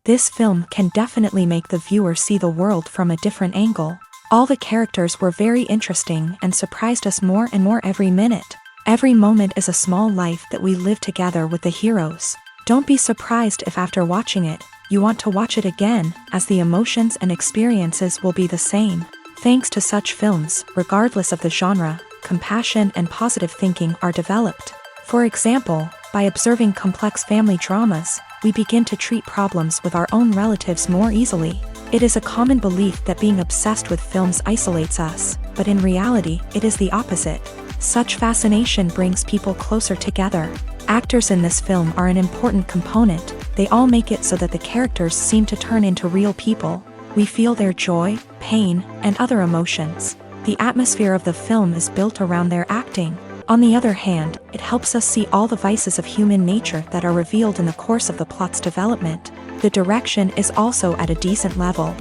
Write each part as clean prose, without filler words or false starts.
This film can definitely make the viewer see the world from a different angle. All the characters were very interesting and surprised us more and more every minute. Every moment is a small life that we live together with the heroes. Don't be surprised if after watching it, you want to watch it again, as the emotions and experiences will be the same. Thanks to such films, regardless of the genre, compassion and positive thinking are developed. For example, by observing complex family dramas, we begin to treat problems with our own relatives more easily. It is a common belief that being obsessed with films isolates us, but in reality, it is the opposite. Such fascination brings people closer together. Actors in this film are an important component. They all make it so that the characters seem to turn into real people. We feel their joy, pain, and other emotions. The atmosphere of the film is built around their acting. On the other hand, it helps us see all the vices of human nature that are revealed in the course of the plot's development. The direction is also at a decent level.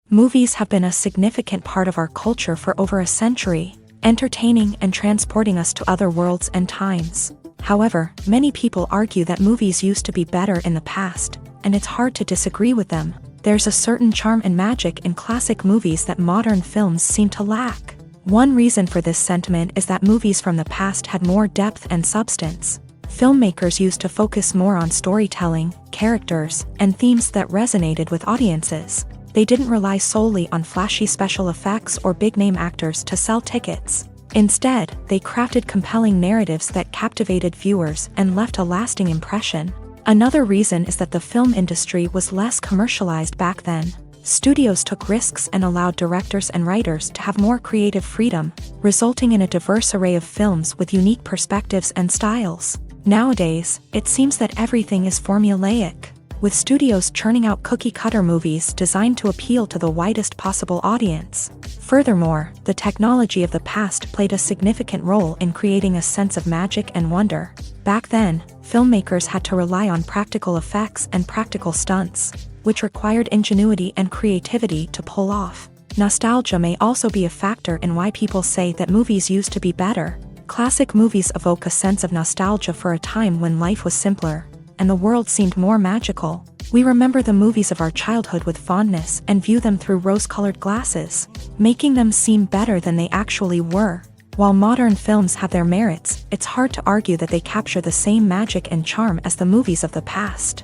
Movies have been a significant part of our culture for over a century, entertaining and transporting us to other worlds and times. However, many people argue that movies used to be better in the past, and it's hard to disagree with them. There's a certain charm and magic in classic movies that modern films seem to lack. One reason for this sentiment is that movies from the past had more depth and substance. Filmmakers used to focus more on storytelling, characters, and themes that resonated with audiences. They didn't rely solely on flashy special effects or big-name actors to sell tickets. Instead, they crafted compelling narratives that captivated viewers and left a lasting impression. Another reason is that the film industry was less commercialized back then. Studios took risks and allowed directors and writers to have more creative freedom, resulting in a diverse array of films with unique perspectives and styles. Nowadays, it seems that everything is formulaic, with studios churning out cookie-cutter movies designed to appeal to the widest possible audience. Furthermore, the technology of the past played a significant role in creating a sense of magic and wonder. Back then, filmmakers had to rely on practical effects and practical stunts, which required ingenuity and creativity to pull off. Nostalgia may also be a factor in why people say that movies used to be better. Classic movies evoke a sense of nostalgia for a time when life was simpler, and the world seemed more magical. We remember the movies of our childhood with fondness and view them through rose-colored glasses, making them seem better than they actually were. While modern films have their merits, it's hard to argue that they capture the same magic and charm as the movies of the past.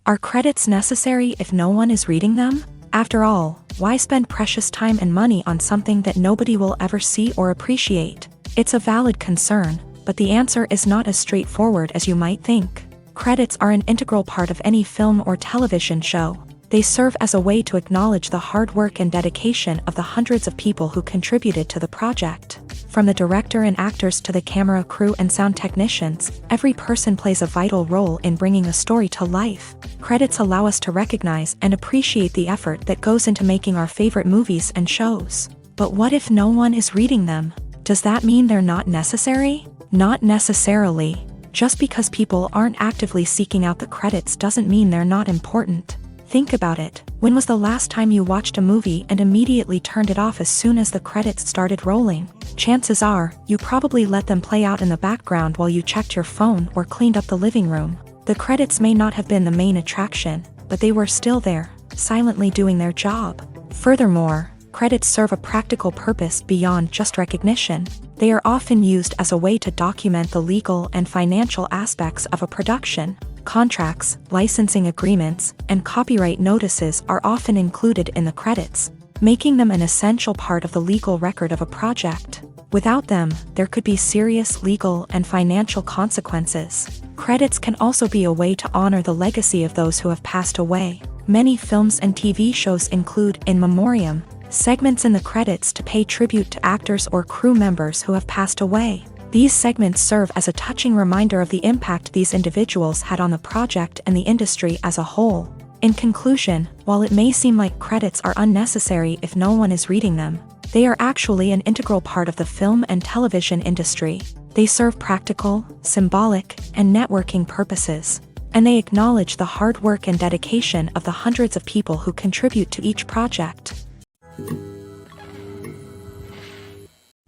Are credits necessary if no one is reading them? After all, why spend precious time and money on something that nobody will ever see or appreciate? It's a valid concern, but the answer is not as straightforward as you might think. Credits are an integral part of any film or television show. They serve as a way to acknowledge the hard work and dedication of the hundreds of people who contributed to the project. From the director and actors to the camera crew and sound technicians, every person plays a vital role in bringing a story to life. Credits allow us to recognize and appreciate the effort that goes into making our favorite movies and shows. But what if no one is reading them? Does that mean they're not necessary? Not necessarily. Just because people aren't actively seeking out the credits doesn't mean they're not important. Think about it. When was the last time you watched a movie and immediately turned it off as soon as the credits started rolling? Chances are, you probably let them play out in the background while you checked your phone or cleaned up the living room. The credits may not have been the main attraction, but they were still there, silently doing their job. Furthermore, credits serve a practical purpose beyond just recognition. They are often used as a way to document the legal and financial aspects of a production. Contracts, licensing agreements, and copyright notices are often included in the credits, making them an essential part of the legal record of a project. Without them, there could be serious legal and financial consequences. Credits can also be a way to honor the legacy of those who have passed away. Many films and TV shows include in memoriam segments in the credits to pay tribute to actors or crew members who have passed away. These segments serve as a touching reminder of the impact these individuals had on the project and the industry as a whole. In conclusion, while it may seem like credits are unnecessary if no one is reading them, they are actually an integral part of the film and television industry. They serve practical, symbolic, and networking purposes, and they acknowledge the hard work and dedication of the hundreds of people who contribute to each project.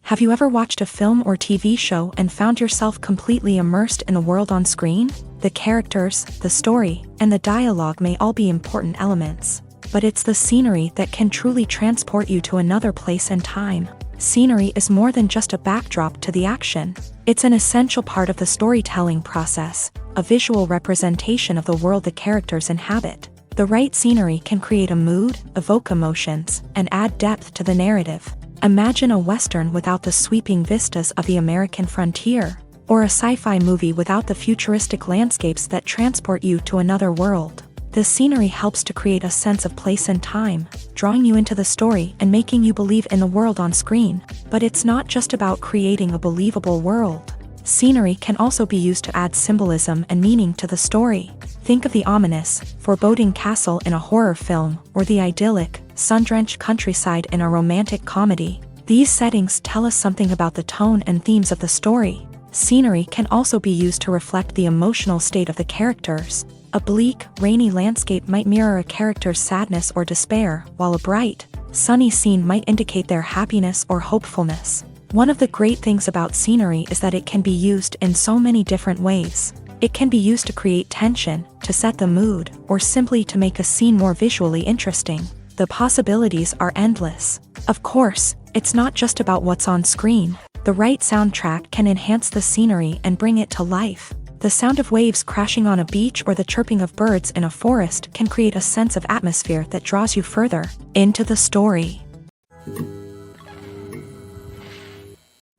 Have you ever watched a film or TV show and found yourself completely immersed in the world on screen? The characters, the story, and the dialogue may all be important elements, but it's the scenery that can truly transport you to another place and time. Scenery is more than just a backdrop to the action. It's an essential part of the storytelling process, a visual representation of the world the characters inhabit. The right scenery can create a mood, evoke emotions, and add depth to the narrative. Imagine a Western without the sweeping vistas of the American frontier, or a sci-fi movie without the futuristic landscapes that transport you to another world. The scenery helps to create a sense of place and time, drawing you into the story and making you believe in the world on screen. But it's not just about creating a believable world. Scenery can also be used to add symbolism and meaning to the story. Think of the ominous, foreboding castle in a horror film, or the idyllic, sun-drenched countryside in a romantic comedy. These settings tell us something about the tone and themes of the story. Scenery can also be used to reflect the emotional state of the characters. A bleak, rainy landscape might mirror a character's sadness or despair, while a bright, sunny scene might indicate their happiness or hopefulness. One of the great things about scenery is that it can be used in so many different ways. It can be used to create tension, to set the mood, or simply to make a scene more visually interesting. The possibilities are endless. Of course, it's not just about what's on screen. The right soundtrack can enhance the scenery and bring it to life. The sound of waves crashing on a beach or the chirping of birds in a forest can create a sense of atmosphere that draws you further into the story.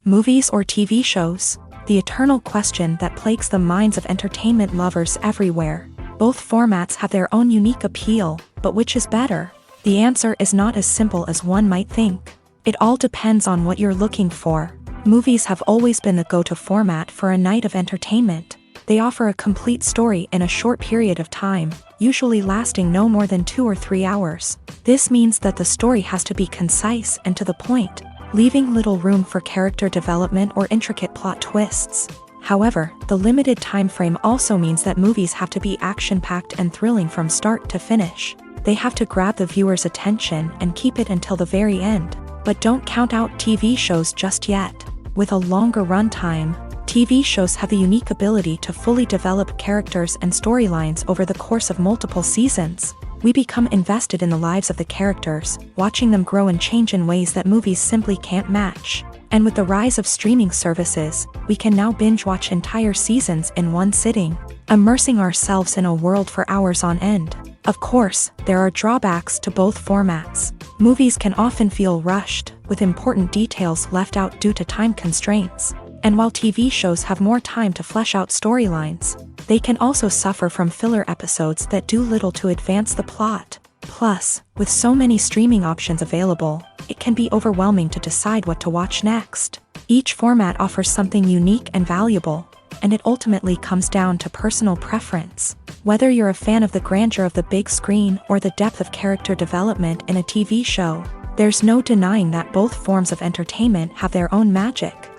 Movies or TV shows? The eternal question that plagues the minds of entertainment lovers everywhere. Both formats have their own unique appeal, but which is better? The answer is not as simple as one might think. It all depends on what you're looking for. Movies have always been the go-to format for a night of entertainment. They offer a complete story in a short period of time, usually lasting no more than 2 or 3 hours. This means that the story has to be concise and to the point, leaving little room for character development or intricate plot twists. However, the limited time frame also means that movies have to be action-packed and thrilling from start to finish. They have to grab the viewer's attention and keep it until the very end. But don't count out TV shows just yet. With a longer runtime, TV shows have the unique ability to fully develop characters and storylines over the course of multiple seasons. We become invested in the lives of the characters, watching them grow and change in ways that movies simply can't match. And with the rise of streaming services, we can now binge-watch entire seasons in one sitting, immersing ourselves in a world for hours on end. Of course, there are drawbacks to both formats. Movies can often feel rushed, with important details left out due to time constraints. And while TV shows have more time to flesh out storylines, they can also suffer from filler episodes that do little to advance the plot. Plus, with so many streaming options available, it can be overwhelming to decide what to watch next. Each format offers something unique and valuable, and it ultimately comes down to personal preference. Whether you're a fan of the grandeur of the big screen or the depth of character development in a TV show, there's no denying that both forms of entertainment have their own magic.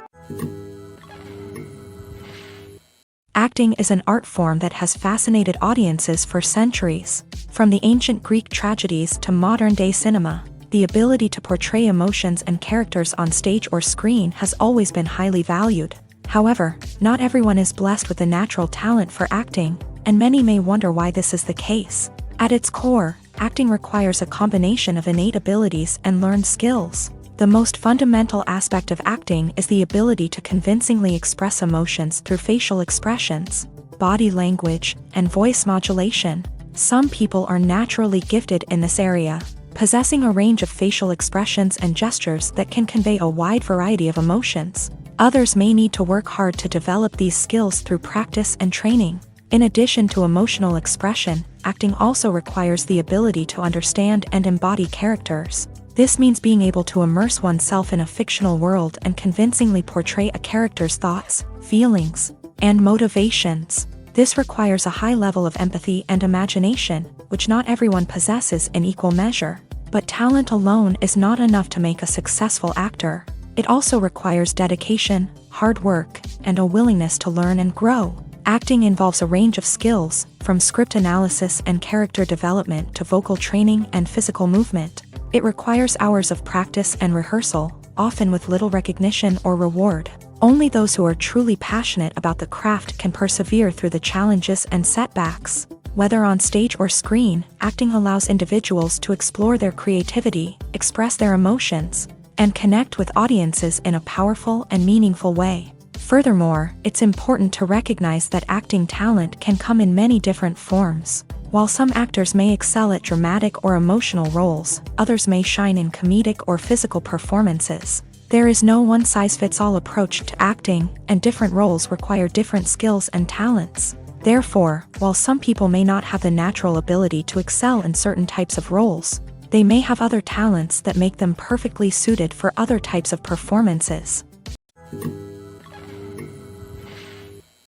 Acting is an art form that has fascinated audiences for centuries. From the ancient Greek tragedies to modern-day cinema, the ability to portray emotions and characters on stage or screen has always been highly valued. However, not everyone is blessed with the natural talent for acting, and many may wonder why this is the case. At its core, acting requires a combination of innate abilities and learned skills. The most fundamental aspect of acting is the ability to convincingly express emotions through facial expressions, body language, and voice modulation. Some people are naturally gifted in this area, possessing a range of facial expressions and gestures that can convey a wide variety of emotions. Others may need to work hard to develop these skills through practice and training. In addition to emotional expression, acting also requires the ability to understand and embody characters. This means being able to immerse oneself in a fictional world and convincingly portray a character's thoughts, feelings, and motivations. This requires a high level of empathy and imagination, which not everyone possesses in equal measure. But talent alone is not enough to make a successful actor. It also requires dedication, hard work, and a willingness to learn and grow. Acting involves a range of skills, from script analysis and character development to vocal training and physical movement. It requires hours of practice and rehearsal, often with little recognition or reward. Only those who are truly passionate about the craft can persevere through the challenges and setbacks. Whether on stage or screen, acting allows individuals to explore their creativity, express their emotions, and connect with audiences in a powerful and meaningful way. Furthermore, it's important to recognize that acting talent can come in many different forms. While some actors may excel at dramatic or emotional roles, others may shine in comedic or physical performances. There is no one-size-fits-all approach to acting, and different roles require different skills and talents. Therefore, while some people may not have the natural ability to excel in certain types of roles, they may have other talents that make them perfectly suited for other types of performances.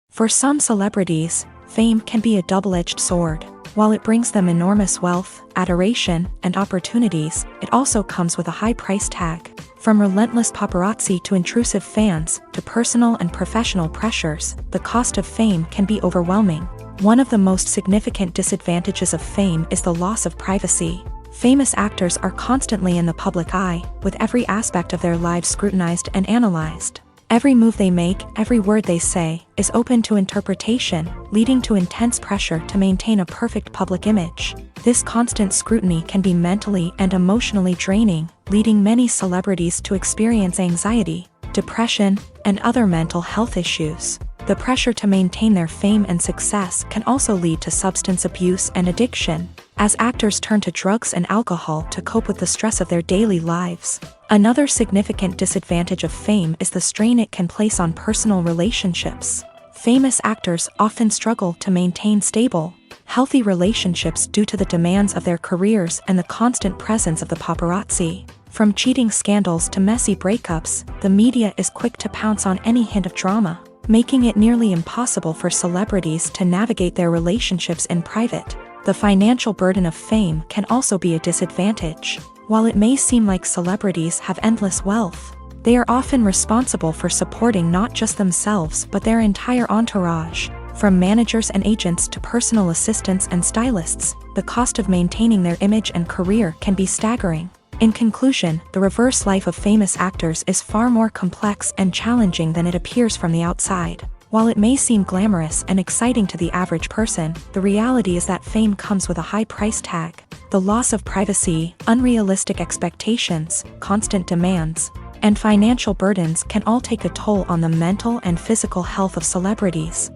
For some celebrities, fame can be a double-edged sword. While it brings them enormous wealth, adoration, and opportunities, it also comes with a high price tag. From relentless paparazzi to intrusive fans, to personal and professional pressures, the cost of fame can be overwhelming. One of the most significant disadvantages of fame is the loss of privacy. Famous actors are constantly in the public eye, with every aspect of their lives scrutinized and analyzed. Every move they make, every word they say, is open to interpretation, leading to intense pressure to maintain a perfect public image. This constant scrutiny can be mentally and emotionally draining, leading many celebrities to experience anxiety, depression, and other mental health issues. The pressure to maintain their fame and success can also lead to substance abuse and addiction, as actors turn to drugs and alcohol to cope with the stress of their daily lives. Another significant disadvantage of fame is the strain it can place on personal relationships. Famous actors often struggle to maintain stable, healthy relationships due to the demands of their careers and the constant presence of the paparazzi. From cheating scandals to messy breakups, the media is quick to pounce on any hint of drama, making it nearly impossible for celebrities to navigate their relationships in private. The financial burden of fame can also be a disadvantage. While it may seem like celebrities have endless wealth, they are often responsible for supporting not just themselves but their entire entourage. From managers and agents to personal assistants and stylists, the cost of maintaining their image and career can be staggering. In conclusion, the reverse life of famous actors is far more complex and challenging than it appears from the outside. While it may seem glamorous and exciting to the average person, the reality is that fame comes with a high price tag. The loss of privacy, unrealistic expectations, constant demands, and financial burdens can all take a toll on the mental and physical health of celebrities.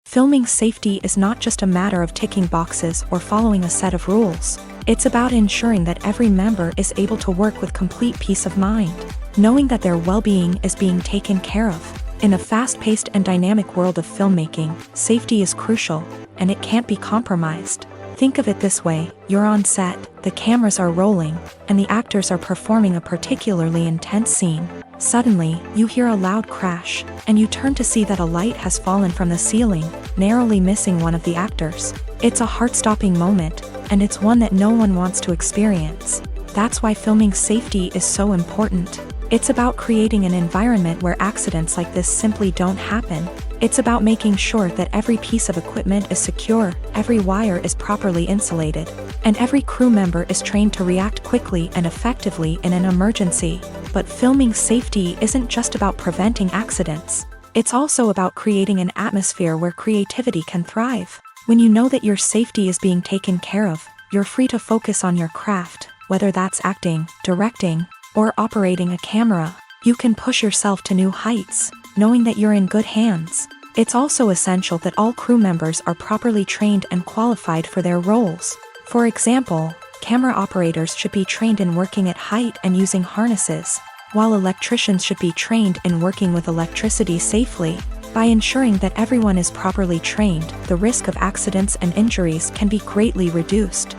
Filming safety is not just a matter of ticking boxes or following a set of rules. It's about ensuring that every member is able to work with complete peace of mind, knowing that their well-being is being taken care of. In a fast-paced and dynamic world of filmmaking, safety is crucial, and it can't be compromised. Think of it this way: you're on set, the cameras are rolling, and the actors are performing a particularly intense scene. Suddenly, you hear a loud crash, and you turn to see that a light has fallen from the ceiling, narrowly missing one of the actors. It's a heart-stopping moment, and it's one that no one wants to experience. That's why filming safety is so important. It's about creating an environment where accidents like this simply don't happen. It's about making sure that every piece of equipment is secure, every wire is properly insulated, and every crew member is trained to react quickly and effectively in an emergency. But filming safety isn't just about preventing accidents. It's also about creating an atmosphere where creativity can thrive. When you know that your safety is being taken care of, you're free to focus on your craft, whether that's acting, directing, or operating a camera. You can push yourself to new heights, knowing that you're in good hands. It's also essential that all crew members are properly trained and qualified for their roles. For example, camera operators should be trained in working at height and using harnesses, while electricians should be trained in working with electricity safely. By ensuring that everyone is properly trained, the risk of accidents and injuries can be greatly reduced.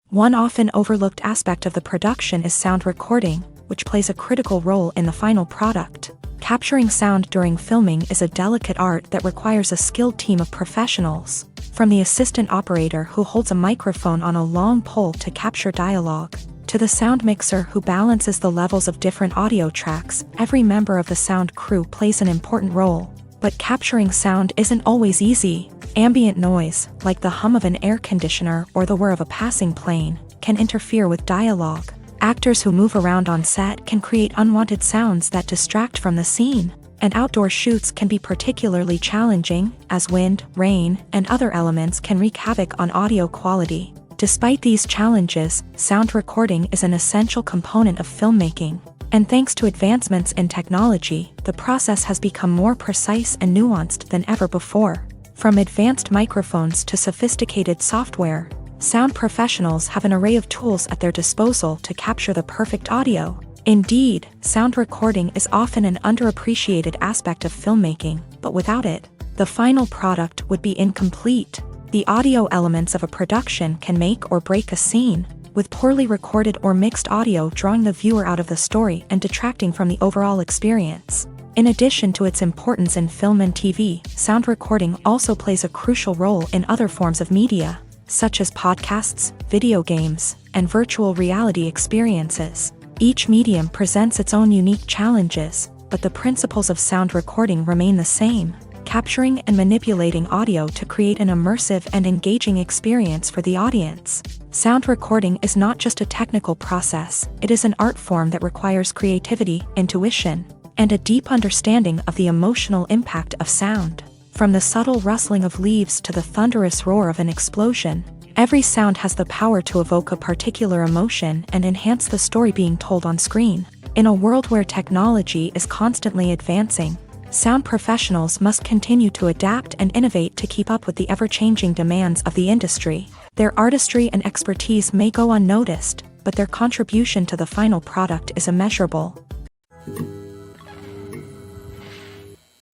One often overlooked aspect of the production is sound recording, which plays a critical role in the final product. Capturing sound during filming is a delicate art that requires a skilled team of professionals, from the assistant operator who holds a microphone on a long pole to capture dialogue, to the sound mixer who balances the levels of different audio tracks. Every member of the sound crew plays an important role. But capturing sound isn't always easy. Ambient noise, like the hum of an air conditioner or the whir of a passing plane, can interfere with dialogue. Actors who move around on set can create unwanted sounds that distract from the scene. And outdoor shoots can be particularly challenging, as wind, rain, and other elements can wreak havoc on audio quality. Despite these challenges, sound recording is an essential component of filmmaking. And thanks to advancements in technology, the process has become more precise and nuanced than ever before. From advanced microphones to sophisticated software, sound professionals have an array of tools at their disposal to capture the perfect audio. Indeed, sound recording is often an underappreciated aspect of filmmaking, but without it, the final product would be incomplete. The audio elements of a production can make or break a scene, with poorly recorded or mixed audio drawing the viewer out of the story and detracting from the overall experience. In addition to its importance in film and TV, sound recording also plays a crucial role in other forms of media, such as podcasts, video games, and virtual reality experiences. Each medium presents its own unique challenges, but the principles of sound recording remain the same: capturing and manipulating audio to create an immersive and engaging experience for the audience. Sound recording is not just a technical process, it is an art form that requires creativity, intuition, and a deep understanding of the emotional impact of sound. From the subtle rustling of leaves to the thunderous roar of an explosion, every sound has the power to evoke a particular emotion and enhance the story being told on screen. In a world where technology is constantly advancing, sound professionals must continue to adapt and innovate to keep up with the ever-changing demands of the industry. Their artistry and expertise may go unnoticed, but their contribution to the final product is immeasurable.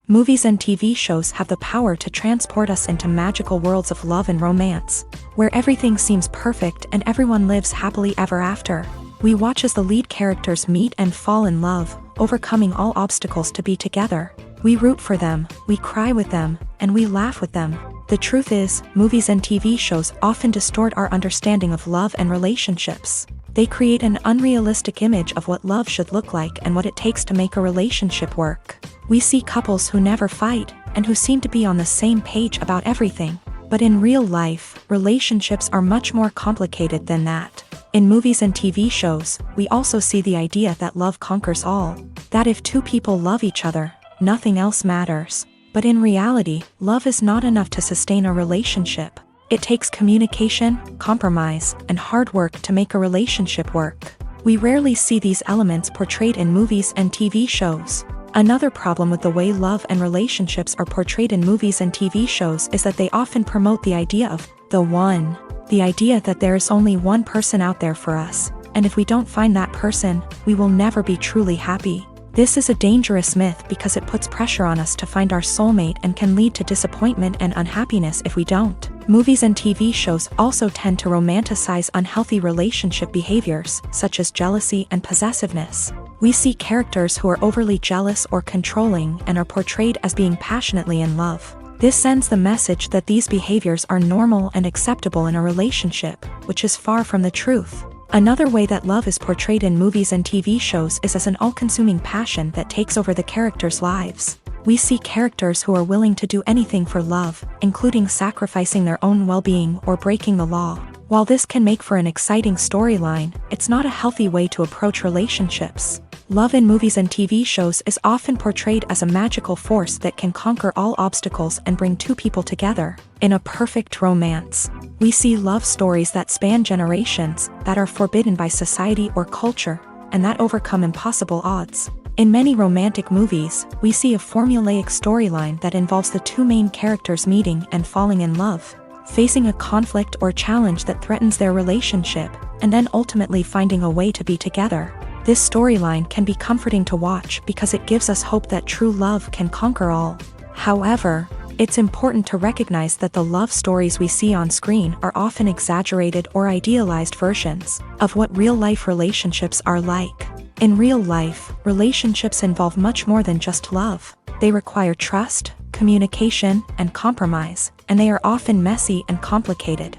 Movies and TV shows have the power to transport us into magical worlds of love and romance, where everything seems perfect and everyone lives happily ever after. We watch as the lead characters meet and fall in love, overcoming all obstacles to be together. We root for them, we cry with them, and we laugh with them. The truth is, movies and TV shows often distort our understanding of love and relationships. They create an unrealistic image of what love should look like and what it takes to make a relationship work. We see couples who never fight, and who seem to be on the same page about everything. But in real life, relationships are much more complicated than that. In movies and TV shows, we also see the idea that love conquers all. That if two people love each other, nothing else matters. But in reality, love is not enough to sustain a relationship. It takes communication, compromise, and hard work to make a relationship work. We rarely see these elements portrayed in movies and TV shows. Another problem with the way love and relationships are portrayed in movies and TV shows is that they often promote the idea of the one. The idea that there is only one person out there for us, and if we don't find that person, we will never be truly happy. This is a dangerous myth because it puts pressure on us to find our soulmate and can lead to disappointment and unhappiness if we don't. Movies and TV shows also tend to romanticize unhealthy relationship behaviors, such as jealousy and possessiveness. We see characters who are overly jealous or controlling and are portrayed as being passionately in love. This sends the message that these behaviors are normal and acceptable in a relationship, which is far from the truth. Another way that love is portrayed in movies and TV shows is as an all-consuming passion that takes over the characters' lives. We see characters who are willing to do anything for love, including sacrificing their own well-being or breaking the law. While this can make for an exciting storyline, it's not a healthy way to approach relationships. Love in movies and TV shows is often portrayed as a magical force that can conquer all obstacles and bring two people together in a perfect romance. We see love stories that span generations, that are forbidden by society or culture, and that overcome impossible odds. In many romantic movies, we see a formulaic storyline that involves the two main characters meeting and falling in love, facing a conflict or challenge that threatens their relationship, and then ultimately finding a way to be together. This storyline can be comforting to watch because it gives us hope that true love can conquer all. However, it's important to recognize that the love stories we see on screen are often exaggerated or idealized versions of what real-life relationships are like. In real life, relationships involve much more than just love. They require trust, communication, and compromise, and they are often messy and complicated.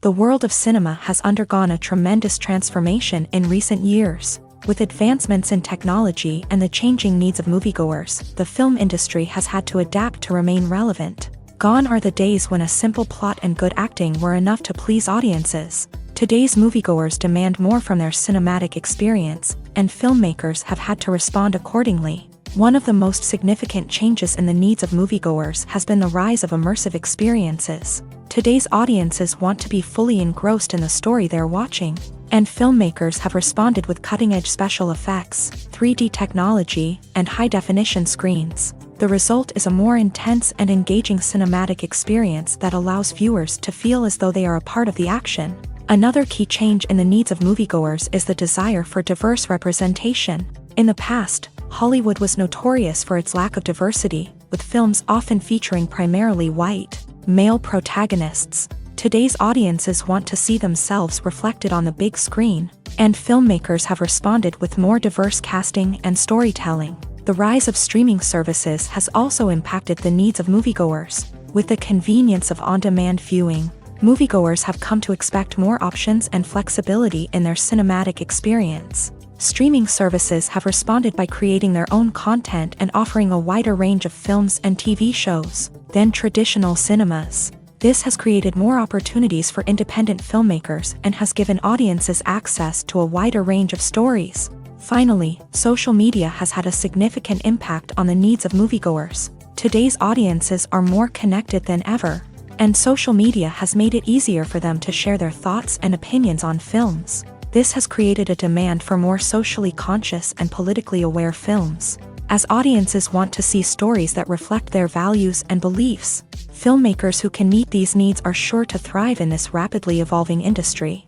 The world of cinema has undergone a tremendous transformation in recent years. With advancements in technology and the changing needs of moviegoers, the film industry has had to adapt to remain relevant. Gone are the days when a simple plot and good acting were enough to please audiences. Today's moviegoers demand more from their cinematic experience, and filmmakers have had to respond accordingly. One of the most significant changes in the needs of moviegoers has been the rise of immersive experiences. Today's audiences want to be fully engrossed in the story they're watching, and filmmakers have responded with cutting-edge special effects, 3D technology, and high-definition screens. The result is a more intense and engaging cinematic experience that allows viewers to feel as though they are a part of the action. Another key change in the needs of moviegoers is the desire for diverse representation. In the past, Hollywood was notorious for its lack of diversity, with films often featuring primarily white, male protagonists. Today's audiences want to see themselves reflected on the big screen, and filmmakers have responded with more diverse casting and storytelling. The rise of streaming services has also impacted the needs of moviegoers. With the convenience of on-demand viewing, moviegoers have come to expect more options and flexibility in their cinematic experience. Streaming services have responded by creating their own content and offering a wider range of films and TV shows than traditional cinemas. This has created more opportunities for independent filmmakers and has given audiences access to a wider range of stories. Finally, social media has had a significant impact on the needs of moviegoers. Today's audiences are more connected than ever, and social media has made it easier for them to share their thoughts and opinions on films. This has created a demand for more socially conscious and politically aware films. As audiences want to see stories that reflect their values and beliefs, filmmakers who can meet these needs are sure to thrive in this rapidly evolving industry.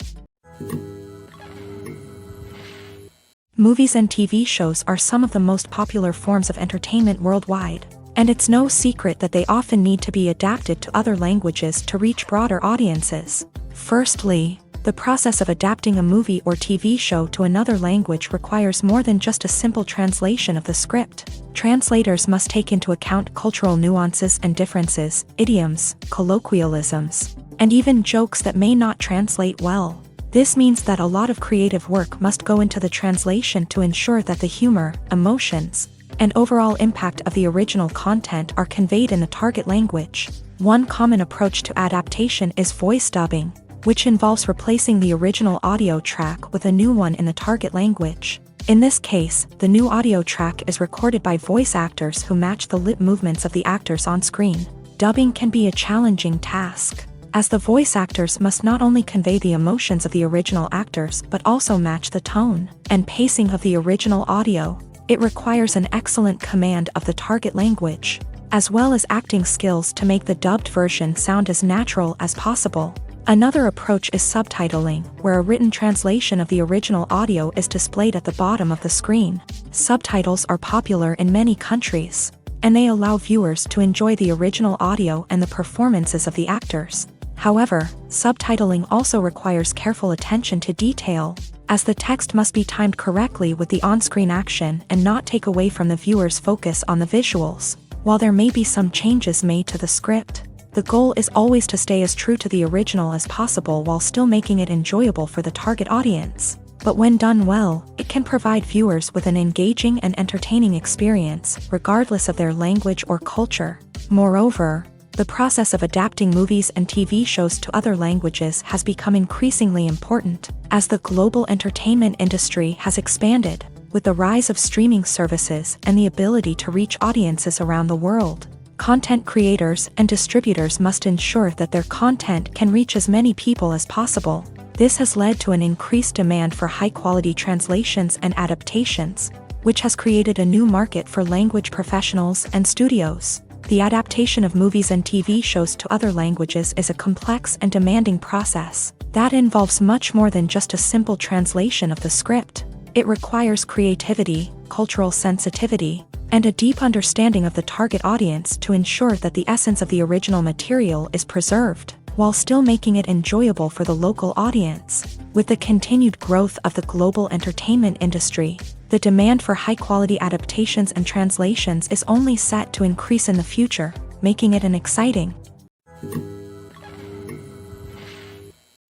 Movies and TV shows are some of the most popular forms of entertainment worldwide, and it's no secret that they often need to be adapted to other languages to reach broader audiences. Firstly, the process of adapting a movie or TV show to another language requires more than just a simple translation of the script. Translators must take into account cultural nuances and differences, idioms, colloquialisms, and even jokes that may not translate well. This means that a lot of creative work must go into the translation to ensure that the humor, emotions, and overall impact of the original content are conveyed in the target language. One common approach to adaptation is voice dubbing, which involves replacing the original audio track with a new one in the target language. In this case, the new audio track is recorded by voice actors who match the lip movements of the actors on screen. Dubbing can be a challenging task, as the voice actors must not only convey the emotions of the original actors but also match the tone and pacing of the original audio. It requires an excellent command of the target language, as well as acting skills to make the dubbed version sound as natural as possible. Another approach is subtitling, where a written translation of the original audio is displayed at the bottom of the screen. Subtitles are popular in many countries, and they allow viewers to enjoy the original audio and the performances of the actors. However, subtitling also requires careful attention to detail, as the text must be timed correctly with the on-screen action and not take away from the viewer's focus on the visuals. While there may be some changes made to the script, the goal is always to stay as true to the original as possible while still making it enjoyable for the target audience. But when done well, it can provide viewers with an engaging and entertaining experience, regardless of their language or culture. Moreover, The process of adapting movies and TV shows to other languages has become increasingly important as the global entertainment industry has expanded, with the rise of streaming services and the ability to reach audiences around the world. Content creators and distributors must ensure that their content can reach as many people as possible. This has led to an increased demand for high-quality translations and adaptations, which has created a new market for language professionals and studios. The adaptation of movies and TV shows to other languages is a complex and demanding process that involves much more than just a simple translation of the script. It requires creativity, cultural sensitivity, and a deep understanding of the target audience to ensure that the essence of the original material is preserved, while still making it enjoyable for the local audience. With the continued growth of the global entertainment industry, the demand for high-quality adaptations and translations is only set to increase in the future, making it an exciting.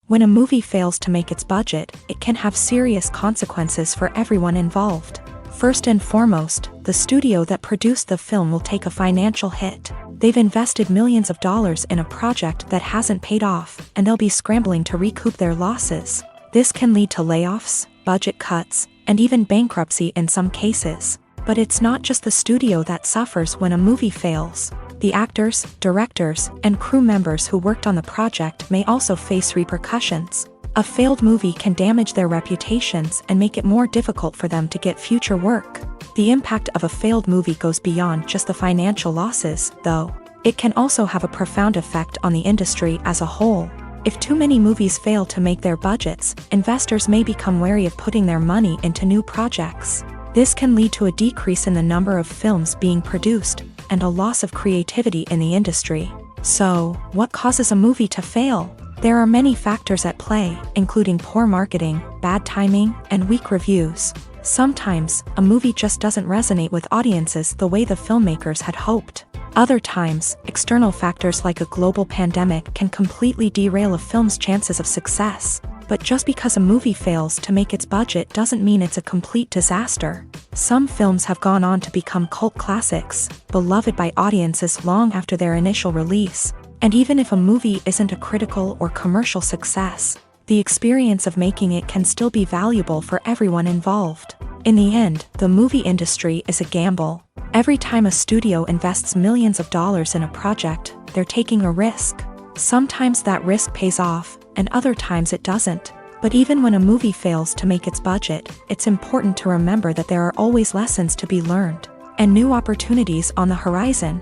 When a movie fails to make its budget, it can have serious consequences for everyone involved. First and foremost, the studio that produced the film will take a financial hit. They've invested millions of dollars in a project that hasn't paid off, and they'll be scrambling to recoup their losses. This can lead to layoffs, budget cuts, and even bankruptcy in some cases. But it's not just the studio that suffers when a movie fails. The actors, directors, and crew members who worked on the project may also face repercussions. A failed movie can damage their reputations and make it more difficult for them to get future work. The impact of a failed movie goes beyond just the financial losses, though. It can also have a profound effect on the industry as a whole. If too many movies fail to make their budgets, investors may become wary of putting their money into new projects. This can lead to a decrease in the number of films being produced, and a loss of creativity in the industry. So, what causes a movie to fail? There are many factors at play, including poor marketing, bad timing, and weak reviews. Sometimes, a movie just doesn't resonate with audiences the way the filmmakers had hoped. Other times, external factors like a global pandemic can completely derail a film's chances of success. But just because a movie fails to make its budget doesn't mean it's a complete disaster. Some films have gone on to become cult classics, beloved by audiences long after their initial release. And even if a movie isn't a critical or commercial success, the experience of making it can still be valuable for everyone involved. In the end, the movie industry is a gamble. Every time a studio invests millions of dollars in a project, they're taking a risk. Sometimes that risk pays off, and other times it doesn't. But even when a movie fails to make its budget, it's important to remember that there are always lessons to be learned, and new opportunities on the horizon.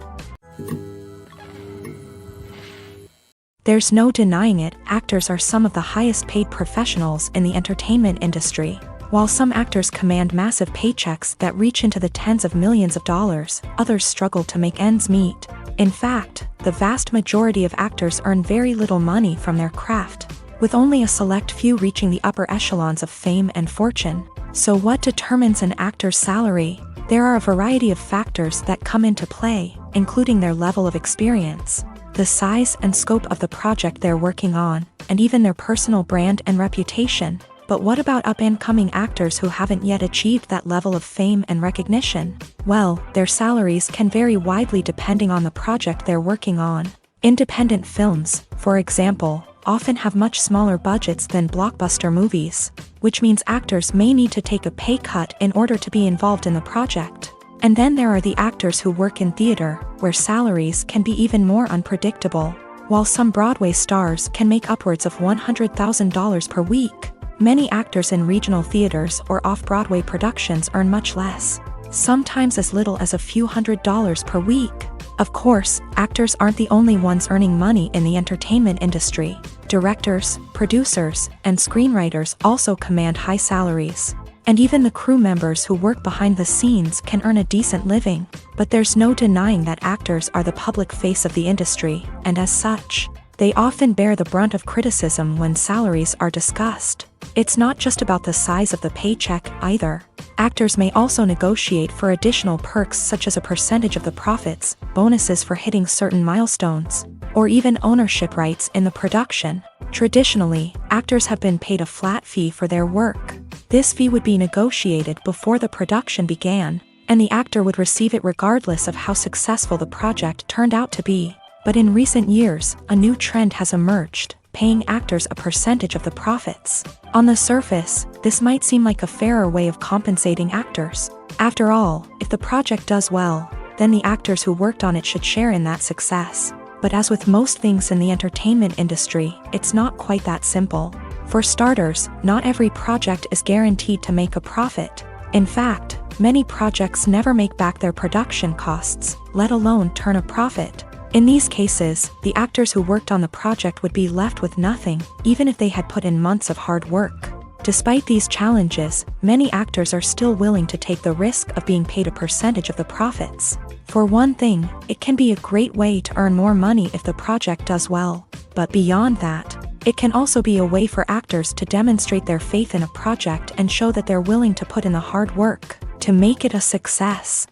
There's no denying it, actors are some of the highest paid professionals in the entertainment industry. While some actors command massive paychecks that reach into the tens of millions of dollars, others struggle to make ends meet. In fact, the vast majority of actors earn very little money from their craft, with only a select few reaching the upper echelons of fame and fortune. So what determines an actor's salary? There are a variety of factors that come into play, including their level of experience, the size and scope of the project they're working on, and even their personal brand and reputation. But what about up-and-coming actors who haven't yet achieved that level of fame and recognition? Well, their salaries can vary widely depending on the project they're working on. Independent films, for example, often have much smaller budgets than blockbuster movies, which means actors may need to take a pay cut in order to be involved in the project. And then there are the actors who work in theater, where salaries can be even more unpredictable. While some Broadway stars can make upwards of $100,000 per week, many actors in regional theaters or off-Broadway productions earn much less, sometimes as little as a few $100s per week. Of course, actors aren't the only ones earning money in the entertainment industry. Directors, producers, and screenwriters also command high salaries. And even the crew members who work behind the scenes can earn a decent living. But there's no denying that actors are the public face of the industry, and as such, they often bear the brunt of criticism when salaries are discussed. It's not just about the size of the paycheck, either. Actors may also negotiate for additional perks such as a percentage of the profits, bonuses for hitting certain milestones, or even ownership rights in the production. Traditionally, actors have been paid a flat fee for their work. This fee would be negotiated before the production began, and the actor would receive it regardless of how successful the project turned out to be. But in recent years, a new trend has emerged, paying actors a percentage of the profits. On the surface, this might seem like a fairer way of compensating actors. After all, if the project does well, then the actors who worked on it should share in that success. But as with most things in the entertainment industry, it's not quite that simple. For starters, not every project is guaranteed to make a profit. In fact, many projects never make back their production costs, let alone turn a profit. In these cases, the actors who worked on the project would be left with nothing, even if they had put in months of hard work. Despite these challenges, many actors are still willing to take the risk of being paid a percentage of the profits. For one thing, it can be a great way to earn more money if the project does well. But beyond that, it can also be a way for actors to demonstrate their faith in a project and show that they're willing to put in the hard work to make it a success.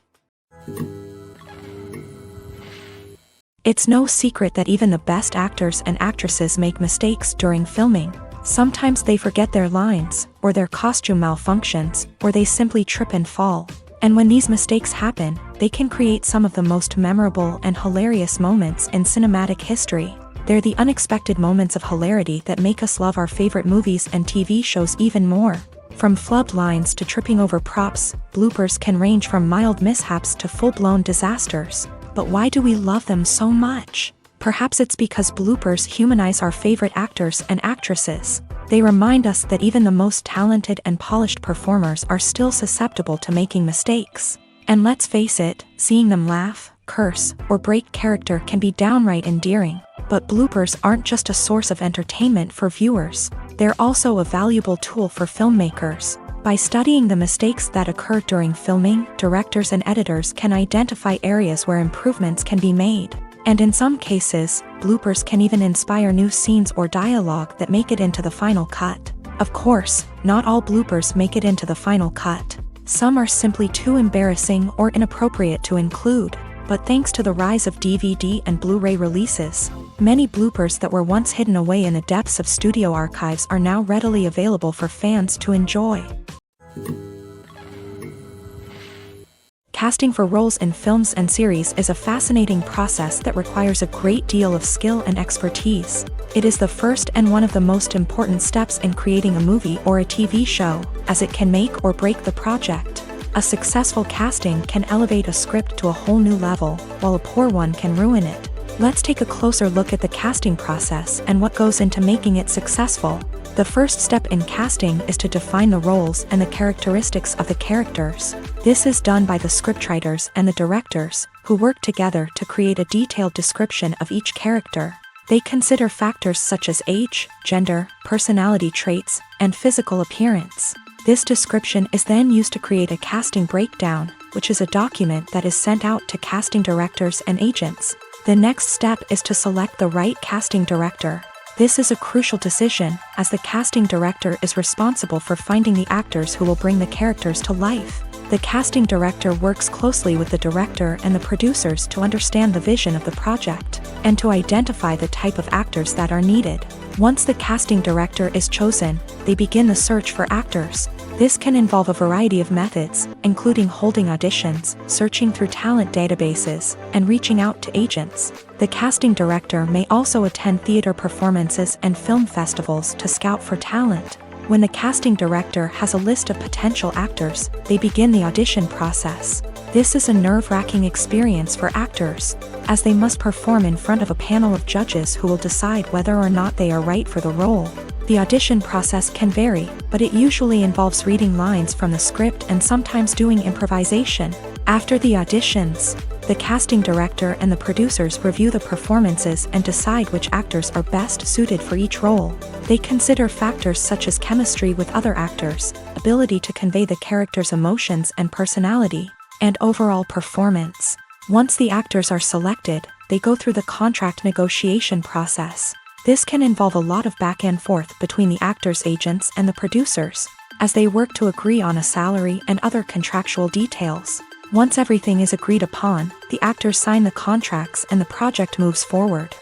It's no secret that even the best actors and actresses make mistakes during filming. Sometimes they forget their lines, or their costume malfunctions, or they simply trip and fall. And when these mistakes happen, they can create some of the most memorable and hilarious moments in cinematic history. They're the unexpected moments of hilarity that make us love our favorite movies and TV shows even more. From flubbed lines to tripping over props, bloopers can range from mild mishaps to full-blown disasters. But why do we love them so much? Perhaps it's because bloopers humanize our favorite actors and actresses. They remind us that even the most talented and polished performers are still susceptible to making mistakes. And let's face it, seeing them laugh, curse, or break character can be downright endearing. But bloopers aren't just a source of entertainment for viewers. They're also a valuable tool for filmmakers. By studying the mistakes that occur during filming, directors and editors can identify areas where improvements can be made. And in some cases, bloopers can even inspire new scenes or dialogue that make it into the final cut. Of course, not all bloopers make it into the final cut. Some are simply too embarrassing or inappropriate to include. But thanks to the rise of DVD and Blu-ray releases, many bloopers that were once hidden away in the depths of studio archives are now readily available for fans to enjoy. Casting for roles in films and series is a fascinating process that requires a great deal of skill and expertise. It is the first and one of the most important steps in creating a movie or a TV show, as it can make or break the project. A successful casting can elevate a script to a whole new level, while a poor one can ruin it. Let's take a closer look at the casting process and what goes into making it successful. The first step in casting is to define the roles and the characteristics of the characters. This is done by the scriptwriters and the directors, who work together to create a detailed description of each character. They consider factors such as age, gender, personality traits, and physical appearance. This description is then used to create a casting breakdown, which is a document that is sent out to casting directors and agents. The next step is to select the right casting director. This is a crucial decision, as the casting director is responsible for finding the actors who will bring the characters to life. The casting director works closely with the director and the producers to understand the vision of the project, and to identify the type of actors that are needed. Once the casting director is chosen, they begin the search for actors. This can involve a variety of methods, including holding auditions, searching through talent databases, and reaching out to agents. The casting director may also attend theater performances and film festivals to scout for talent. When the casting director has a list of potential actors, they begin the audition process. This is a nerve-wracking experience for actors, as they must perform in front of a panel of judges who will decide whether or not they are right for the role. The audition process can vary, but it usually involves reading lines from the script and sometimes doing improvisation. After the auditions, the casting director and the producers review the performances and decide which actors are best suited for each role. They consider factors such as chemistry with other actors, ability to convey the character's emotions and personality, and overall performance. Once the actors are selected, they go through the contract negotiation process. This can involve a lot of back and forth between the actors' agents and the producers, as they work to agree on a salary and other contractual details. Once everything is agreed upon, the actors sign the contracts and the project moves forward.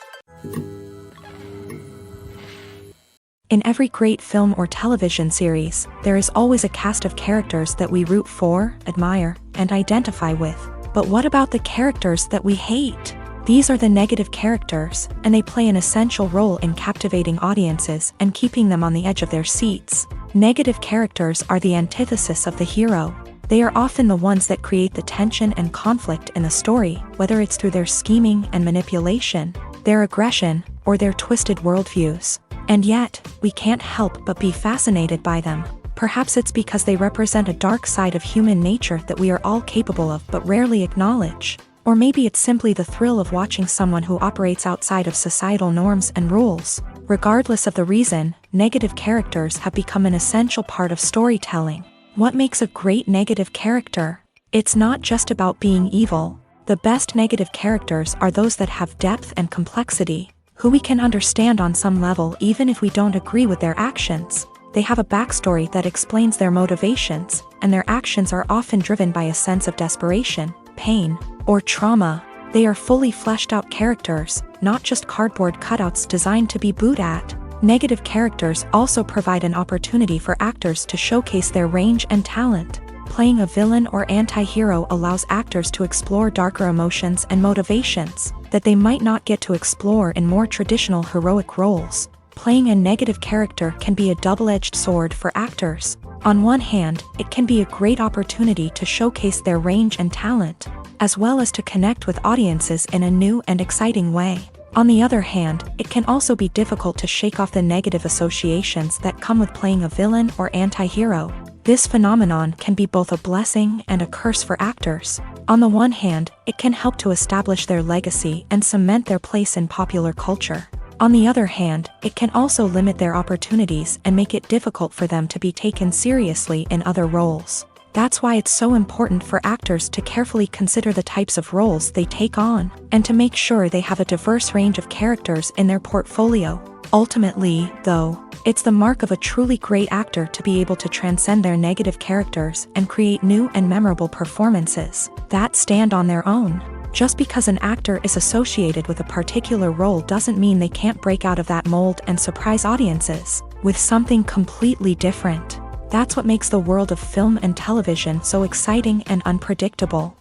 In every great film or television series, there is always a cast of characters that we root for, admire, and identify with. But what about the characters that we hate? These are the negative characters, and they play an essential role in captivating audiences and keeping them on the edge of their seats. Negative characters are the antithesis of the hero. They are often the ones that create the tension and conflict in the story, whether it's through their scheming and manipulation, their aggression, or their twisted worldviews. And yet, we can't help but be fascinated by them. Perhaps it's because they represent a dark side of human nature that we are all capable of but rarely acknowledge. Or maybe it's simply the thrill of watching someone who operates outside of societal norms and rules. Regardless of the reason, negative characters have become an essential part of storytelling. What makes a great negative character? It's not just about being evil. The best negative characters are those that have depth and complexity, who we can understand on some level even if we don't agree with their actions. They have a backstory that explains their motivations, and their actions are often driven by a sense of desperation, pain, or trauma. They are fully fleshed out characters, not just cardboard cutouts designed to be booed at. Negative characters also provide an opportunity for actors to showcase their range and talent. Playing a villain or anti-hero allows actors to explore darker emotions and motivations that they might not get to explore in more traditional heroic roles. Playing a negative character can be a double-edged sword for actors. On one hand, it can be a great opportunity to showcase their range and talent, as well as to connect with audiences in a new and exciting way. On the other hand, it can also be difficult to shake off the negative associations that come with playing a villain or anti-hero. This phenomenon can be both a blessing and a curse for actors. On the one hand, it can help to establish their legacy and cement their place in popular culture. On the other hand, it can also limit their opportunities and make it difficult for them to be taken seriously in other roles. That's why it's so important for actors to carefully consider the types of roles they take on, and to make sure they have a diverse range of characters in their portfolio. Ultimately, though, it's the mark of a truly great actor to be able to transcend their negative characters and create new and memorable performances that stand on their own. Just because an actor is associated with a particular role doesn't mean they can't break out of that mold and surprise audiences with something completely different. That's what makes the world of film and television so exciting and unpredictable.